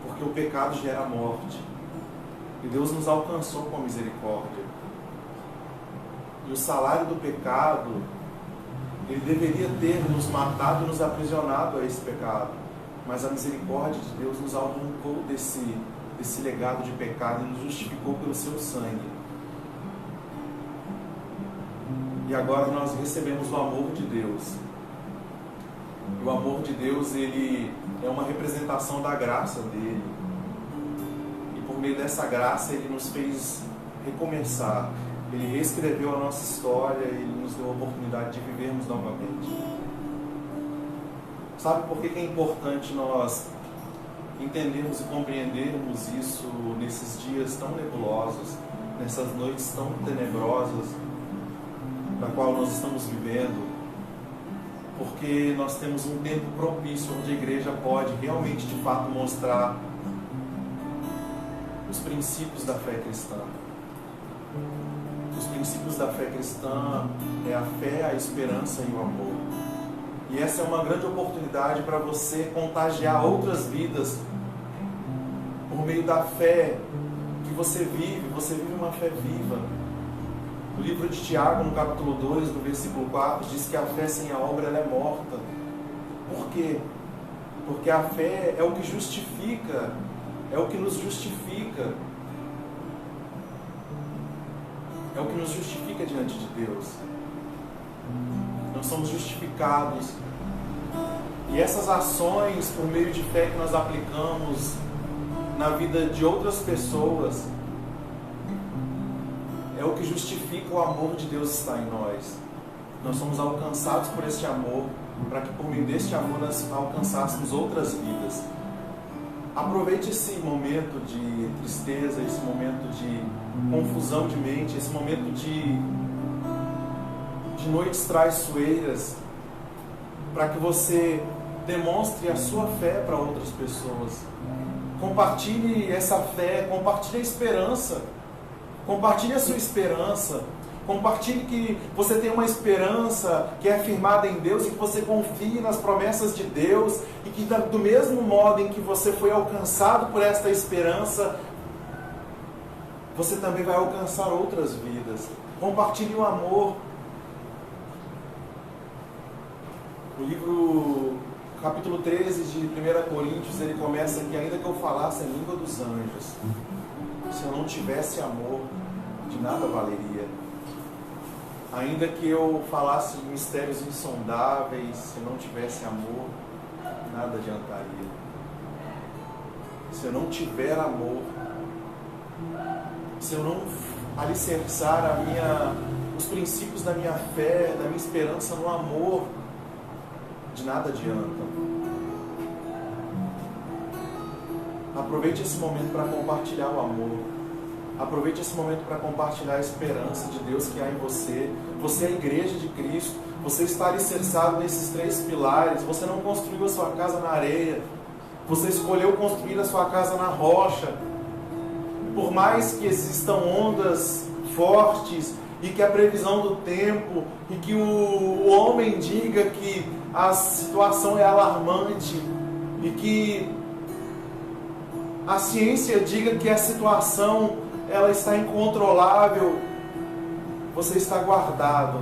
Porque o pecado gera morte. E Deus nos alcançou com a misericórdia. E o salário do pecado, ele deveria ter nos matado e nos aprisionado a esse pecado. Mas a misericórdia de Deus nos arrancou desse legado de pecado e nos justificou pelo seu sangue. E agora nós recebemos o amor de Deus. E o amor de Deus, ele é uma representação da graça dele. E por meio dessa graça, ele nos fez recomeçar. Ele reescreveu a nossa história e ele nos deu a oportunidade de vivermos novamente. Sabe por que é importante nós entendermos e compreendermos isso nesses dias tão nebulosos, nessas noites tão tenebrosas da qual nós estamos vivendo? Porque nós temos um tempo propício onde a igreja pode realmente, de fato, mostrar os princípios da fé cristã. Os princípios da fé cristã é a fé, a esperança e o amor. E essa é uma grande oportunidade para você contagiar outras vidas por meio da fé que você vive uma fé viva. O livro de Tiago, no capítulo 2, no versículo 4, diz que a fé sem a obra ela é morta. Por quê? Porque a fé é o que justifica, é o que nos justifica. É o que nos justifica diante de Deus. Nós somos justificados. E essas ações, por meio de fé que nós aplicamos na vida de outras pessoas, é o que justifica o amor de Deus estar em nós. Nós somos alcançados por este amor, para que por meio deste amor nós alcançássemos outras vidas. Aproveite esse momento de tristeza, esse momento de confusão de mente, esse momento de noites traiçoeiras, para que você demonstre a sua fé para outras pessoas. Compartilhe essa fé, compartilhe a esperança, compartilhe a sua esperança, compartilhe que você tem uma esperança que é firmada em Deus e que você confie nas promessas de Deus e que do mesmo modo em que você foi alcançado por esta esperança, você também vai alcançar outras vidas. Compartilhe o amor. O livro, capítulo 13 de 1 Coríntios, ele começa que ainda que eu falasse a língua dos anjos, se eu não tivesse amor, de nada valeria. Ainda que eu falasse de mistérios insondáveis, se eu não tivesse amor, nada adiantaria. Se eu não tiver amor, se eu não alicerçar os princípios da minha fé, da minha esperança no amor, de nada adianta. Aproveite esse momento para compartilhar o amor. Aproveite esse momento para compartilhar a esperança de Deus que há em você. Você é a igreja de Cristo. Você está alicerçado nesses 3 pilares. Você não construiu a sua casa na areia. Você escolheu construir a sua casa na rocha. Por mais que existam ondas fortes e que a previsão do tempo e que o homem diga que a situação é alarmante e que a ciência diga que a situação ela está incontrolável, você está guardado,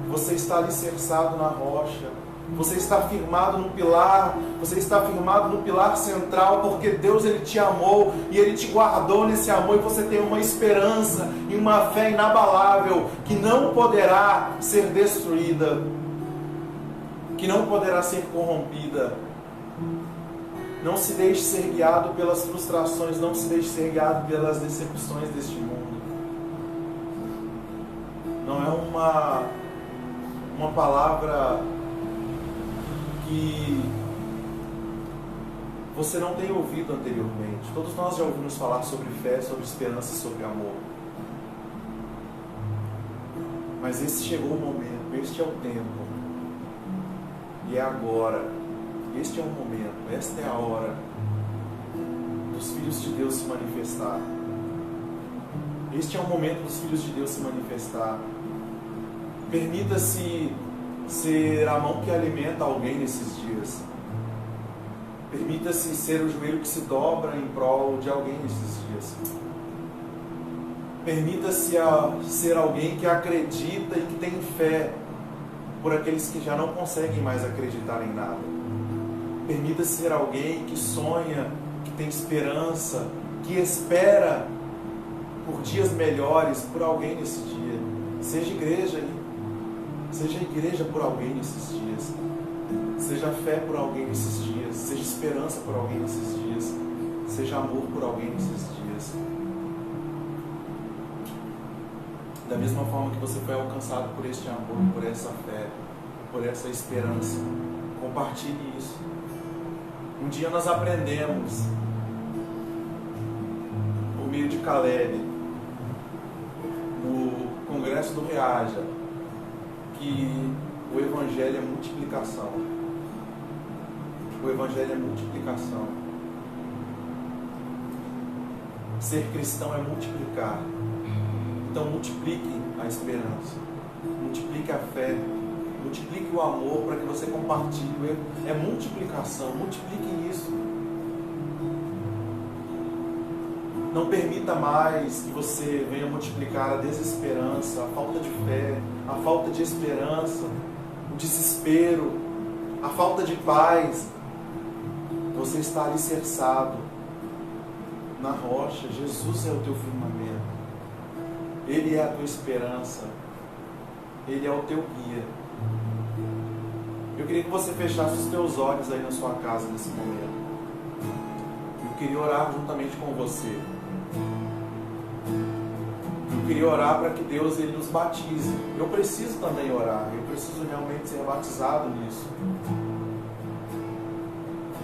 você está alicerçado na rocha, você está firmado no pilar, você está firmado no pilar central, porque Deus ele te amou e Ele te guardou nesse amor, e você tem uma esperança e uma fé inabalável que não poderá ser destruída, que não poderá ser corrompida. Não se deixe ser guiado pelas frustrações, não se deixe ser guiado pelas decepções deste mundo. Não é uma palavra que você não tem ouvido anteriormente. Todos nós já ouvimos falar sobre fé, sobre esperança, sobre amor. Mas esse chegou o momento, este é o tempo. E é agora. Este é o momento, esta é a hora dos filhos de Deus se manifestar. Este é o momento dos filhos de Deus se manifestar. Permita-se ser a mão que alimenta alguém nesses dias. Permita-se ser o joelho que se dobra em prol de alguém nesses dias. Permita-se ser alguém que acredita e que tem fé por aqueles que já não conseguem mais acreditar em nada. Permita-se ser alguém que sonha, que tem esperança, que espera por dias melhores por alguém nesse dia. Seja igreja, seja igreja por alguém nesses dias. Seja fé por alguém nesses dias. Seja esperança por alguém nesses dias. Seja amor por alguém nesses dias. Da mesma forma que você foi alcançado por este amor, por essa fé, por essa esperança, compartilhe isso. Um dia nós aprendemos, por meio de Caleb, no congresso do Reaja, que o Evangelho é multiplicação. O Evangelho é multiplicação. Ser cristão é multiplicar. Então multiplique a esperança, multiplique a fé, multiplique o amor para que você compartilhe. É multiplicação, multiplique isso. Não permita mais que você venha multiplicar a desesperança, a falta de fé, a falta de esperança, o desespero, a falta de paz. Você está alicerçado na rocha. Jesus é o teu firmamento. Ele é a tua esperança. Ele é o teu guia. Eu queria que você fechasse os teus olhos aí na sua casa nesse momento. Eu queria orar juntamente com você. Eu queria orar para que Deus ele nos batize. Eu preciso também orar. Eu preciso realmente ser batizado nisso.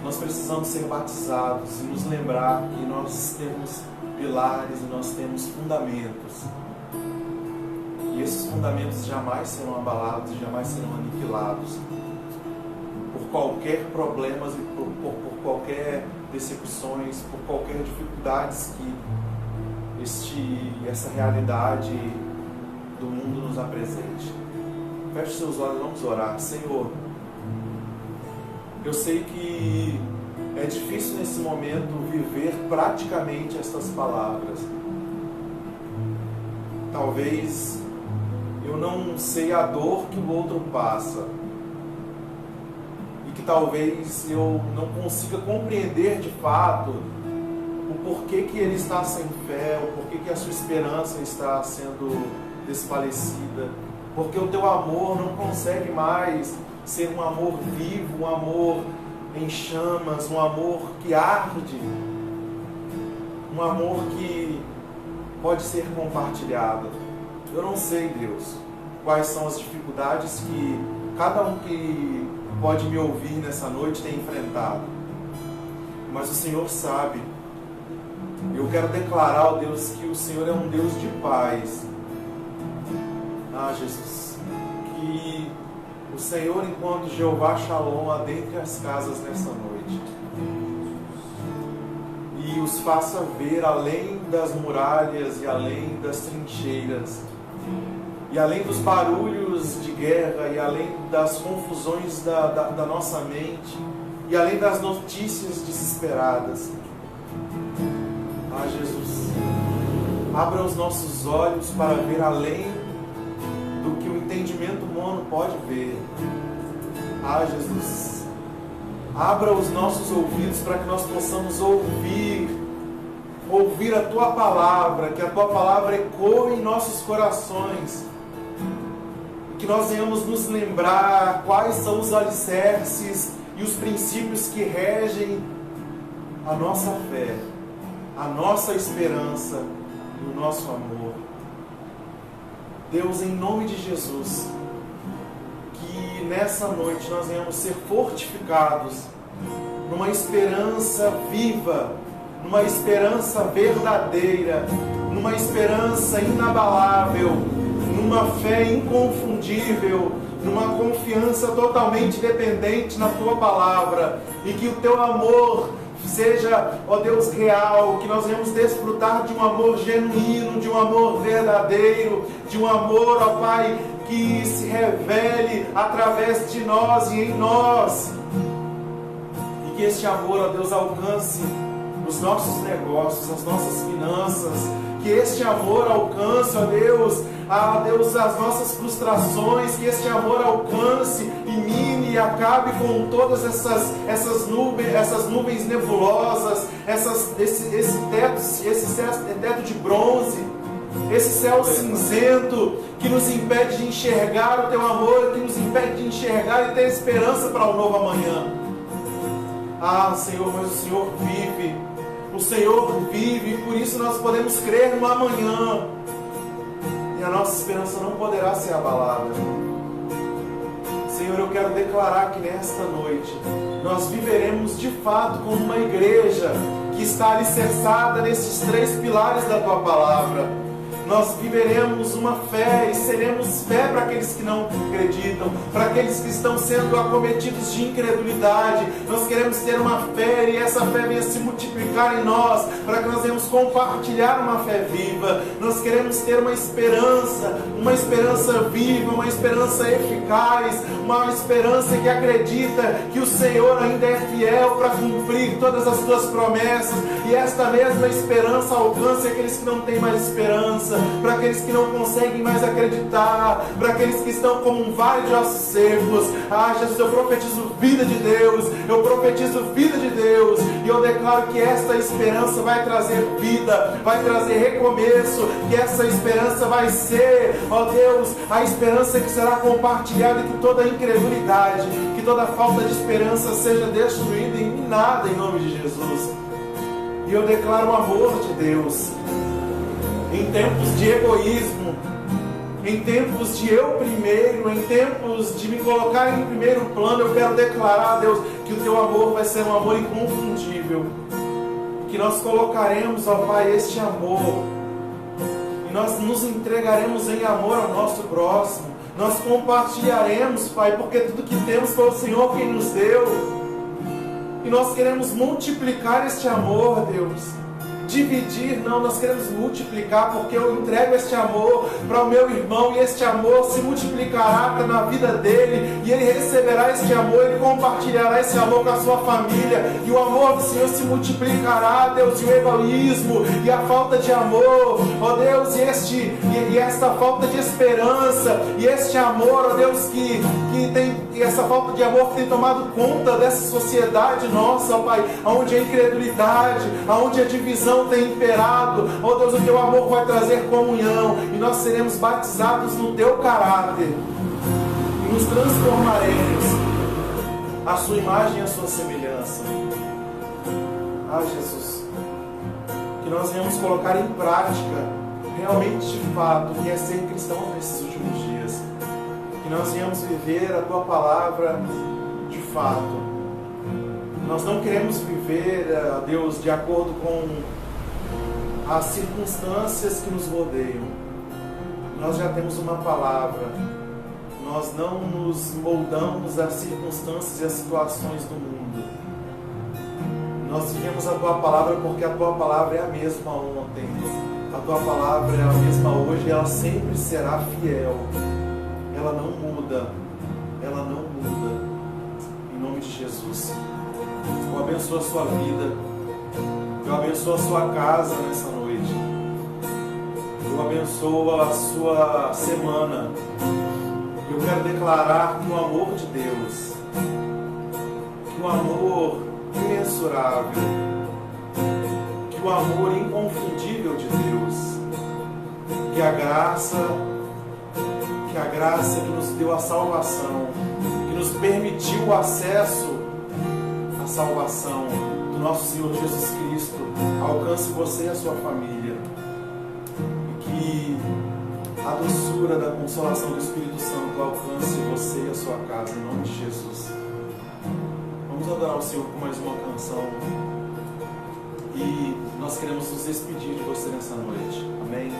Nós precisamos ser batizados e nos lembrar que nós temos pilares e nós temos fundamentos. E esses fundamentos jamais serão abalados e jamais serão aniquilados por qualquer problemas e por qualquer decepções, por qualquer dificuldades que essa realidade do mundo nos apresente. Feche seus olhos, vamos orar. Senhor, eu sei que é difícil nesse momento viver praticamente estas palavras. Talvez eu não sei a dor que o outro passa. E que talvez eu não consiga compreender de fato o porquê que ele está sem fé, o porquê que a sua esperança está sendo desfalecida. Porque o teu amor não consegue mais ser um amor vivo, um amor em chamas, um amor que arde, um amor que pode ser compartilhado. Eu não sei, Deus, quais são as dificuldades que cada um que pode me ouvir nessa noite tem enfrentado, mas o Senhor sabe. Eu quero declarar, ó Deus, que o Senhor é um Deus de paz. Jesus, que o Senhor, enquanto Jeová Shalom, adentre as casas nessa noite e os faça ver além das muralhas e além das trincheiras e além dos barulhos de guerra e além das confusões da nossa mente e além das notícias desesperadas. Jesus, abra os nossos olhos para ver além do que o entendimento humano pode ver. Jesus, abra os nossos ouvidos para que nós possamos ouvir a Tua Palavra, que a Tua Palavra ecoe em nossos corações, que nós venhamos nos lembrar quais são os alicerces e os princípios que regem a nossa fé, a nossa esperança e o nosso amor. Deus, em nome de Jesus, que nessa noite nós venhamos ser fortificados numa esperança viva, numa esperança verdadeira, numa esperança inabalável, numa fé inconfundível, numa confiança totalmente dependente na Tua Palavra, e que o Teu amor seja, ó Deus, real, que nós venhamos desfrutar de um amor genuíno, de um amor verdadeiro, de um amor, ó Pai, que se revele através de nós e em nós. E que este amor, ó Deus, alcance os nossos negócios, as nossas finanças. Que este amor alcance, ó Deus, as nossas frustrações. Que este amor alcance e mine e acabe com todas essas nuvens nebulosas, esse teto de bronze, esse céu cinzento que nos impede de enxergar o Teu amor, que nos impede de enxergar e ter esperança para um novo amanhã. Senhor, mas o Senhor vive. O Senhor vive e por isso nós podemos crer no amanhã. E a nossa esperança não poderá ser abalada. Senhor, eu quero declarar que nesta noite nós viveremos de fato como uma igreja que está alicerçada nesses 3 pilares da Tua Palavra. nós viveremos uma fé e seremos fé para aqueles que não acreditam, para aqueles que estão sendo acometidos de incredulidade. Nós queremos ter uma fé e essa fé venha se multiplicar em nós, para que nós venhamos compartilhar uma fé viva. Nós queremos ter uma esperança viva, uma esperança eficaz, uma esperança que acredita que o Senhor ainda é fiel para cumprir todas as suas promessas, e esta mesma esperança alcance aqueles que não têm mais esperança, para aqueles que não conseguem mais acreditar, para aqueles que estão como um vale de ossos secos. Jesus, eu profetizo vida de Deus, eu profetizo vida de Deus, e eu declaro que esta esperança vai trazer vida, vai trazer recomeço, que essa esperança vai ser, ó Deus, a esperança que será compartilhada, e que toda incredulidade, que toda falta de esperança seja destruída em nada, em nome de Jesus. E eu declaro o amor de Deus. Em tempos de egoísmo, em tempos de eu primeiro, em tempos de me colocar em primeiro plano, eu quero declarar, Deus, que o Teu amor vai ser um amor inconfundível, que nós colocaremos, ó Pai, este amor, e nós nos entregaremos em amor ao nosso próximo, nós compartilharemos, Pai, porque tudo que temos foi o Senhor quem nos deu, e nós queremos multiplicar este amor, Deus. Dividir, não, nós queremos multiplicar, porque eu entrego este amor para o meu irmão, e este amor se multiplicará na vida dele, e ele receberá este amor, ele compartilhará esse amor com a sua família, e o amor do Senhor se multiplicará, Deus, e o egoísmo, e a falta de amor, ó Deus, e esta falta de esperança, e este amor, ó Deus, que tem, e essa falta de amor que tem tomado conta dessa sociedade nossa, ó Pai, onde a incredulidade, onde a divisão tem imperado, ó Deus, o Teu amor vai trazer comunhão, e nós seremos batizados no Teu caráter, e nos transformaremos à Sua imagem e à Sua semelhança. Jesus, que nós venhamos colocar em prática, realmente de fato, o que é ser cristão nesses últimos dias, que nós venhamos viver a Tua palavra de fato. Nós não queremos viver, Deus, de acordo com as circunstâncias que nos rodeiam. Nós já temos uma palavra. Nós não nos moldamos às circunstâncias e às situações do mundo. Nós vivemos a Tua palavra porque a Tua palavra é a mesma ontem. A Tua palavra é a mesma hoje, e ela sempre será fiel. Ela não muda. Ela não muda. Em nome de Jesus. Eu abençoo a sua vida. Eu abençoo a sua casa nessa noite. Eu abençoo a sua semana. Eu quero declarar que o amor de Deus, que o amor imensurável, que o amor inconfundível de Deus, que a graça que nos deu a salvação, que nos permitiu o acesso à salvação do nosso Senhor Jesus Cristo, alcance você e a sua família, e que a doçura da consolação do Espírito Santo alcance você e a sua casa, em nome de Jesus. Vamos adorar o Senhor com mais uma canção, e nós queremos nos despedir de você nessa noite. Amém?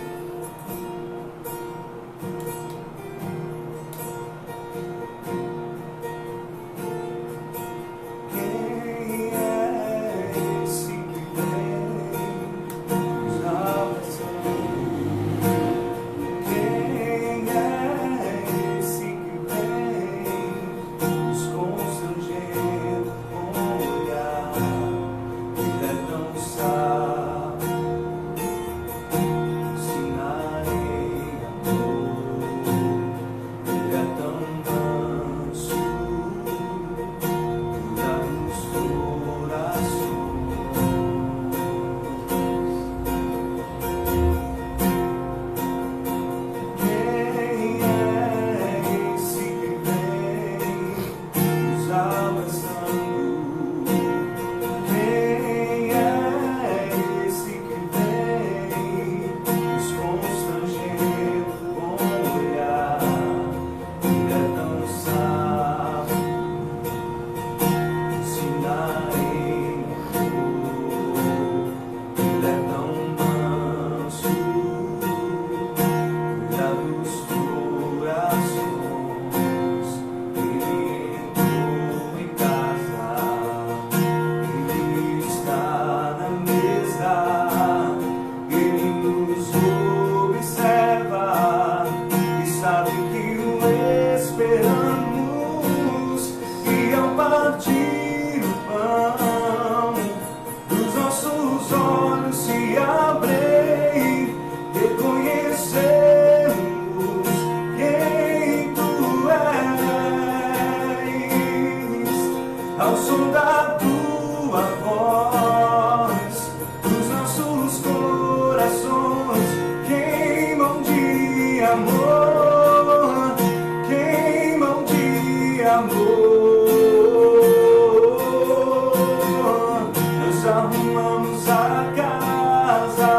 se abrem, reconhecemos quem tu és. Ao som da tua voz, os nossos corações queimam de amor, queimam de amor. Nós arrumamos a casa,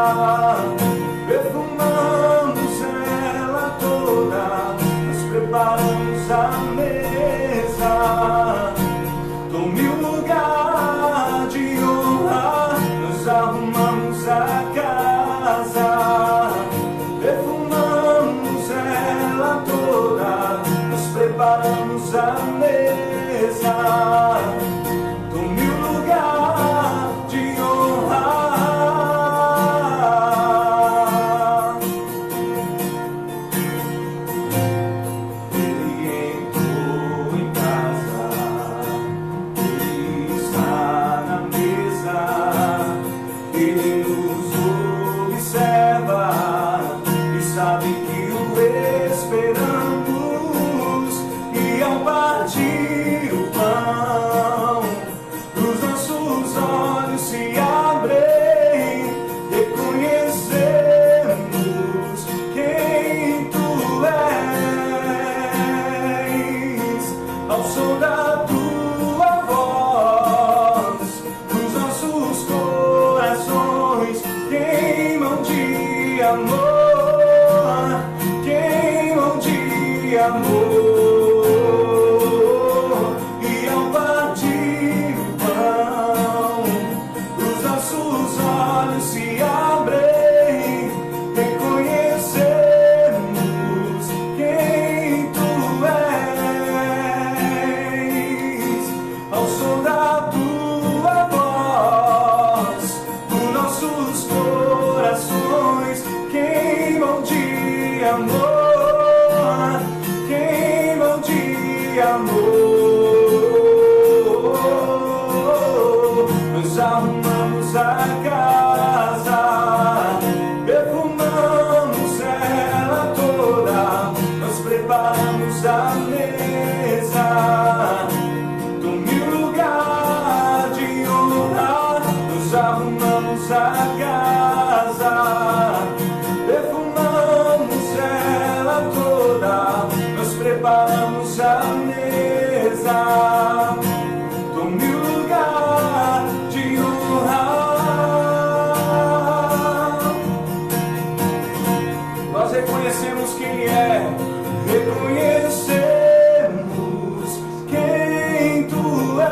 perfumamos ela toda, nós preparamos a mesa. Tome o lugar de honra, nós arrumamos a casa, perfumamos ela toda, nós preparamos a mesa. Tome o lugar de honra. Ele entrou em casa, Ele nos observa e sabe que o esperamos. E ao partir o pão, os nossos olhos se abrem, reconhecemos quem tu és. Ao som da tua voz, os nossos corações queimam de amor, queimam de amor. E ao partir o pão, os nossos olhos se abrem, reconhecemos quem tu és. Ao som da tua voz, os nossos corações queimam de amor, queimam de amor. Nós arrumamos a casa, perfumamos ela toda, nós preparamos a mesa. Tome o lugar de honra, nós arrumamos a casa, perfumamos ela toda, nós preparamos a mesa. Tome o lugar de honra. Nós reconhecemos quem Ele é, reconhecemos quem tu és,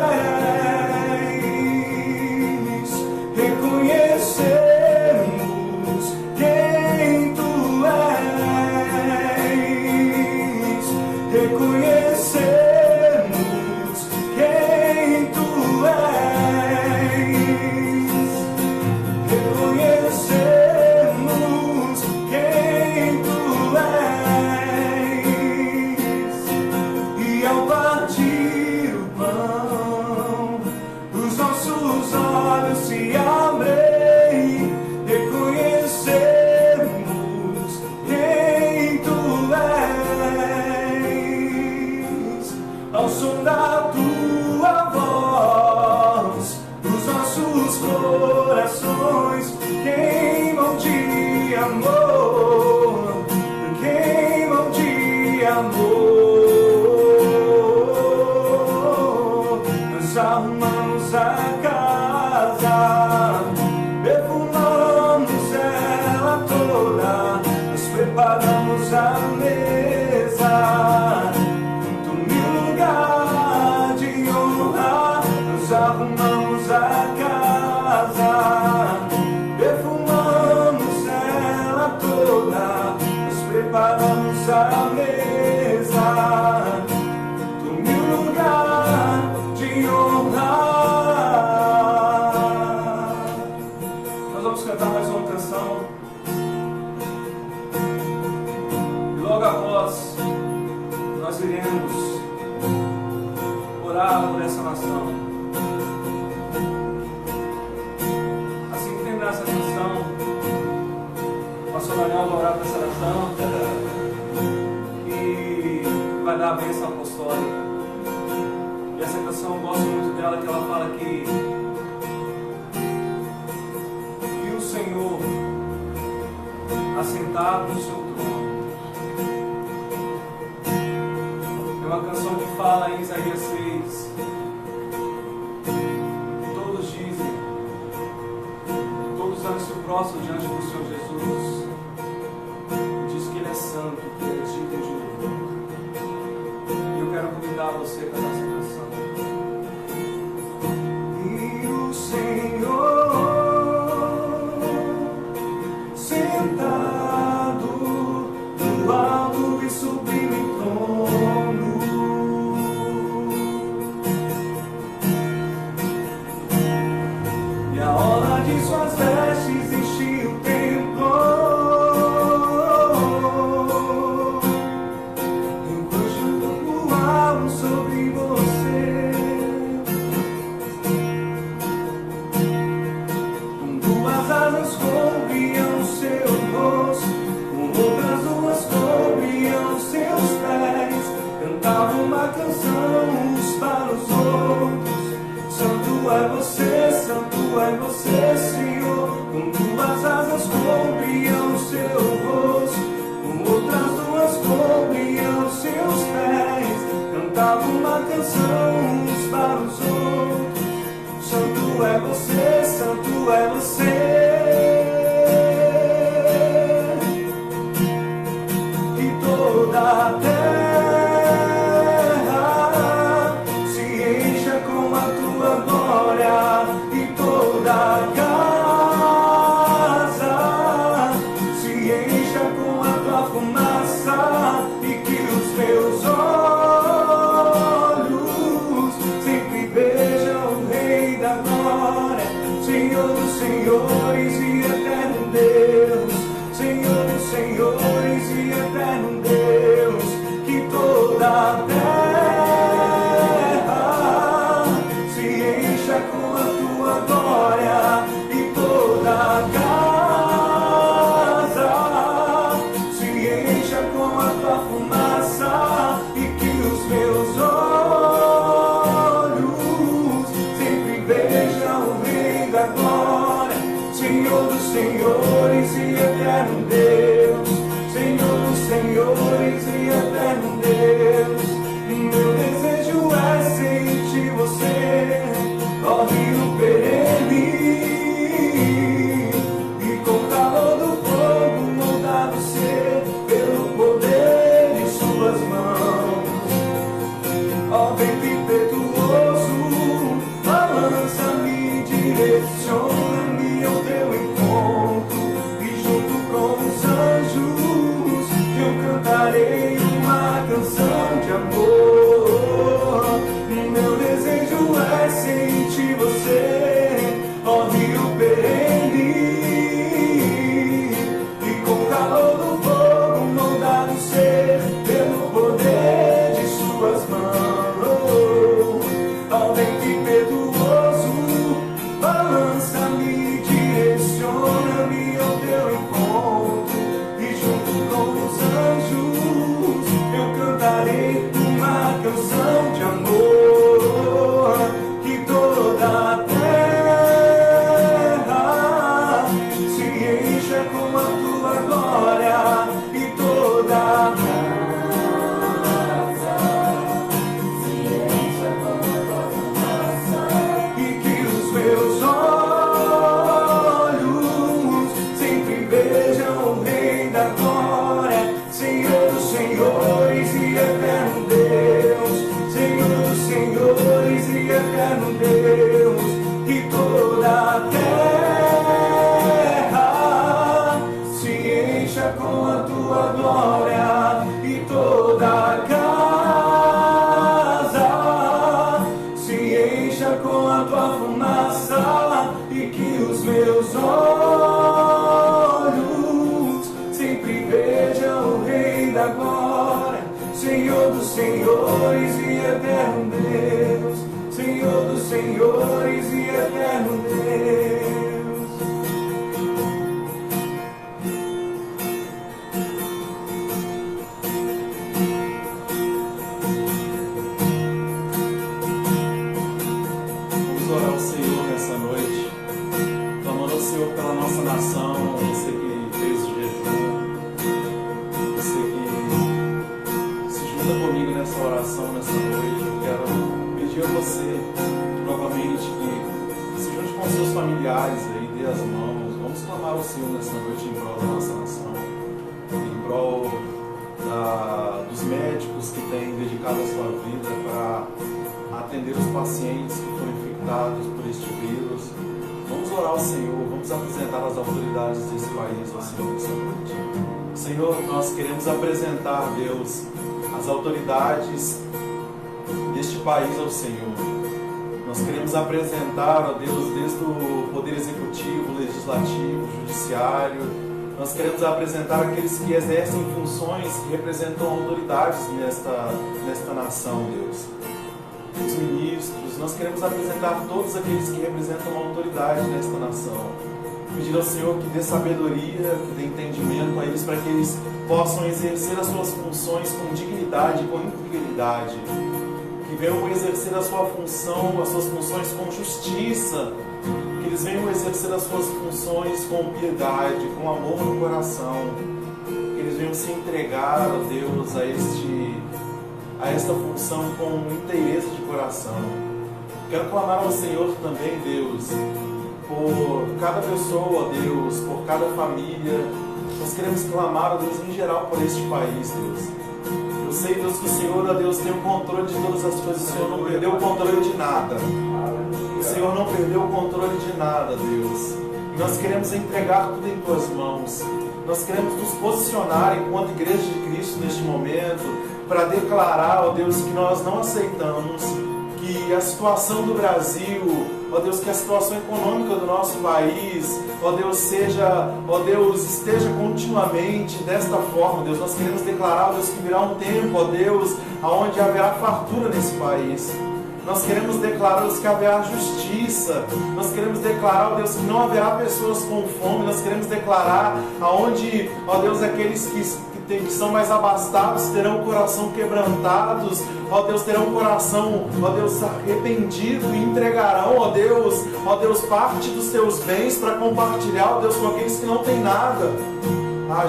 reconhecemos quem tu és, reconhecemos quem tu és, reconhecemos quem tu és. E ao partir o pão, os nossos olhos se abrem, reconhecemos quem tu és. Ao som da tua voz, os nossos corações queimam de amor, queimam de amor. Nós arrumamos a casa, perfumamos ela toda, nós preparamos a mesa. Tome o lugar de honra, nós arrumamos a casa, perfumamos ela toda, nós preparamos a mesa. Tome o lugar de honra. Nós vamos cantar mais uma canção. E logo após, nós iremos orar por essa nação. Assim que terminar essa canção, vai dar a bênção apostólica. E essa canção eu gosto muito dela, que ela fala que o Senhor, assentado no seu trono. É uma canção que fala em Isaías 6, que todos dizem, todos andam se prostram diante do Senhor Jesus. Diz que Ele é santo, que Ele é digno de louvor. E eu quero convidar você a cantar essa canção. E o Senhor sentado no alto e sublime trono, e a orla de suas vestes enchia o templo, encoxando o alto sobre você. Com duas asas cobriam seu rosto, com outras duas cobriam seus pés. Cantava uma canção uns para os outros. Santo é você, Senhor. Com duas asas cobriam seu rosto, com outras duas cobriam seus pés. Cantava uma canção uns para os outros. Santo é você, Santo é você. E toda a terra se encha com a tua glória, e toda a casa se encha com a tua fumaça, e que os meus olhos sempre vejam o Rei da glória, Senhor dos senhores e eterno Deus, Senhor dos senhores e eterno Deus. Que toda a terra se encha com a tua glória, e toda a casa se encha com a tua fumaça, e que os meus olhos sempre vejam o Rei da glória, Senhor dos senhores e eterno Deus, Senhor dos senhores e eterno Deus. Meu desejo é sentir você, ó rio perene, e com o calor do fogo moldado ser pelo poder de suas mãos. Ó vento impetuoso, balança-me, direciona-me ao teu encontro, e junto com os anjos eu cantarei uma canção de amor. Meu desejo é sentir você, ó rio perene, e com o calor do fogo moldado ser pelo poder de suas mãos. Ó vento impetuoso, balança-me, direciona-me ao teu encontro, e junto com os anjos eu cantarei uma canção de amor. Que toda a terra se encha com a tua glória, e toda a casa se encha com a tua fumaça, e que os meus olhos sempre vejam o Rei da glória, Senhor dos senhores e eterno Deus, Senhor dos senhores e eterno Deus. Que toda a terra se encha com a tua glória, e toda a casa se encha com a tua fumaça, e que os meus olhos sempre vejam o Rei da glória, Senhor dos senhores e eterno Deus, Senhor dos senhores e eterno Deus. Senhor, pela nossa nação, você que fez o jejum, você que se junta comigo nessa oração, nessa noite. Eu quero pedir a você, novamente, que se junte com seus familiares aí, dê as mãos. Vamos clamar ao Senhor nessa noite em prol da nossa nação, em prol dos médicos que têm dedicado a sua vida para atender os pacientes que foram infectados por este vírus. Vamos orar ao Senhor, vamos apresentar as autoridades desse país ao Senhor nessa noite. Senhor, nós queremos apresentar, Deus, as autoridades deste país ao Senhor. Nós queremos apresentar, ó Deus, desde o Poder Executivo, Legislativo, Judiciário. Nós queremos apresentar aqueles que exercem funções que representam autoridades nesta nação, Deus. Os ministros, nós queremos apresentar todos aqueles que representam a autoridade nesta nação. Pedir ao Senhor que dê sabedoria, que dê entendimento a eles, para que eles possam exercer as suas funções com dignidade, com integridade. Que venham exercer a sua função, as suas funções com justiça. Que eles venham exercer as suas funções com piedade, com amor no coração. Que eles venham se entregar, ó Deus, a esta função com inteireza de coração. Quero clamar ao Senhor também, Deus, por cada pessoa, ó Deus, por cada família. Nós queremos clamar, ó Deus, em geral por este país, Deus. Eu sei, Deus, que o Senhor, ó Deus, tem o controle de todas as coisas. O Senhor não perdeu o controle de nada. O Senhor não perdeu o controle de nada, Deus. E nós queremos entregar tudo em Tuas mãos. Nós queremos nos posicionar enquanto Igreja de Cristo neste momento para declarar, ó Deus, que nós não aceitamos que a situação do Brasil, ó Deus, que a situação econômica do nosso país, ó Deus, esteja continuamente desta forma, Deus. Nós queremos declarar, ó Deus, que virá um tempo, ó Deus, onde haverá fartura nesse país. Nós queremos declarar, Deus, que haverá justiça. Nós queremos declarar, ó Deus, que não haverá pessoas com fome. Nós queremos declarar aonde, ó Deus, aqueles que são mais abastados terão o coração quebrantados, ó Deus, terão o coração, ó Deus, arrependido e entregarão, ó Deus, parte dos seus bens para compartilhar, ó Deus, com aqueles que não têm nada.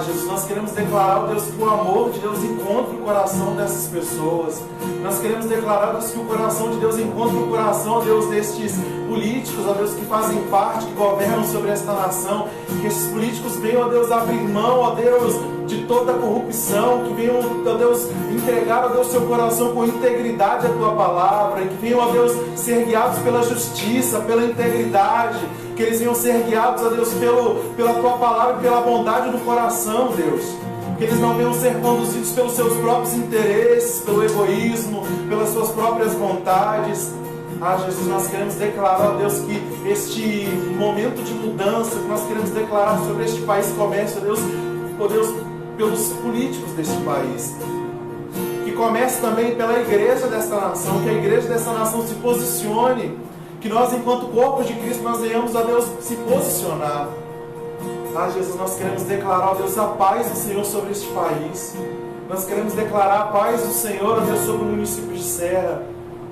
Jesus, nós queremos declarar, ó Deus, que o amor de Deus encontre o coração dessas pessoas. Nós queremos declarar, Deus, que o coração de Deus encontre o coração, ó Deus, destes políticos, ó Deus, que fazem parte, que governam sobre esta nação. Que esses políticos venham, ó Deus, abrir mão, ó Deus, de toda a corrupção, que venham, ó Deus, entregar, ó Deus, seu coração com integridade à Tua palavra, e que venham, ó Deus, ser guiados pela justiça, pela integridade, que eles venham ser guiados, ó Deus, pela Tua palavra e pela bondade do coração, Deus. Que eles não venham ser conduzidos pelos seus próprios interesses, pelo egoísmo, pelas suas próprias vontades. Jesus, nós queremos declarar, ó Deus, que este momento de mudança que nós queremos declarar sobre este país comece, ó Deus, pelos políticos deste país. Que comece também pela igreja desta nação, que a igreja desta nação se posicione, que nós, enquanto corpo de Cristo, nós venhamos, ó Deus, se posicionar. Jesus, nós queremos declarar, ó Deus, a paz do Senhor sobre este país. Nós queremos declarar a paz do Senhor, ó Deus, sobre o município de Serra.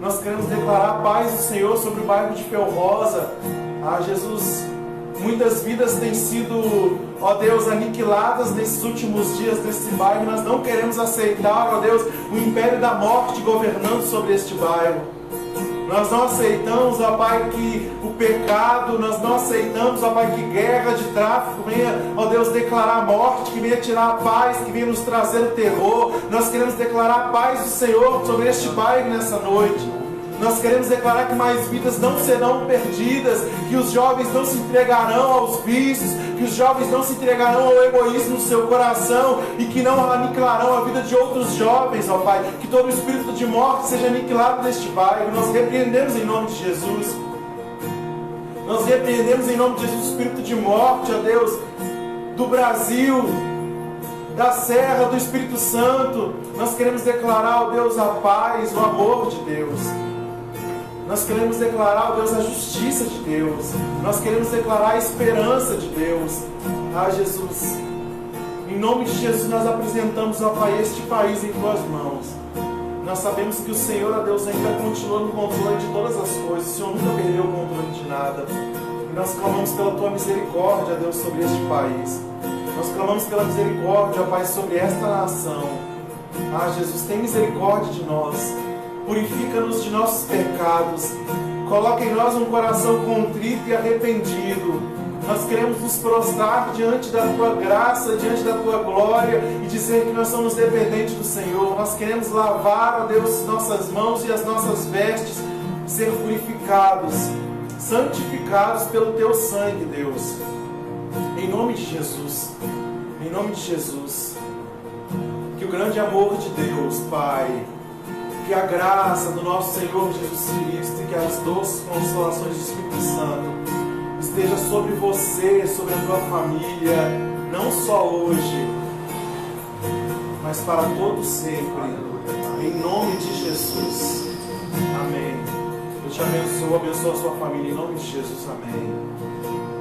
Nós queremos declarar a paz do Senhor sobre o bairro de Felrosa. Jesus, muitas vidas têm sido, ó Deus, aniquiladas nesses últimos dias desse bairro. Nós não queremos aceitar, ó Deus, o império da morte governando sobre este bairro. Nós não aceitamos, ó Pai, que o pecado, nós não aceitamos, ó Pai, que guerra de tráfico venha, ó Deus, declarar a morte, que venha tirar a paz, que venha nos trazer o terror. Nós queremos declarar a paz do Senhor sobre este bairro nessa noite. Nós queremos declarar que mais vidas não serão perdidas, que os jovens não se entregarão aos vícios, que os jovens não se entregarão ao egoísmo no seu coração e que não aniquilarão a vida de outros jovens, ó Pai. Que todo espírito de morte seja aniquilado neste bairro. Nós repreendemos em nome de Jesus. Nós repreendemos em nome de Jesus o espírito de morte, ó Deus, do Brasil, da Serra, do Espírito Santo. Nós queremos declarar, ó Deus, a paz, o amor de Deus. Nós queremos declarar, ó Deus, a justiça de Deus. Nós queremos declarar a esperança de Deus. Jesus, em nome de Jesus nós apresentamos, ó Pai, este país em Tuas mãos. Nós sabemos que o Senhor, ó Deus, ainda continua no controle de todas as coisas. O Senhor nunca perdeu o controle de nada. E nós clamamos pela Tua misericórdia, Deus, sobre este país. Nós clamamos pela misericórdia, Pai, sobre esta nação. Ah, Jesus, tem misericórdia de nós. Purifica-nos de nossos pecados. Coloca em nós um coração contrito e arrependido. Nós queremos nos prostrar diante da Tua graça, diante da Tua glória e dizer que nós somos dependentes do Senhor. Nós queremos lavar, ó Deus, nossas mãos e as nossas vestes, ser purificados, santificados pelo Teu sangue, Deus. Em nome de Jesus. Em nome de Jesus. Que o grande amor de Deus, Pai, que a graça do nosso Senhor Jesus Cristo e que as doces consolações do Espírito Santo esteja sobre você, sobre a tua família, não só hoje, mas para todo sempre, em nome de Jesus. Amém. Eu te abençoo, abençoo a sua família, em nome de Jesus. Amém.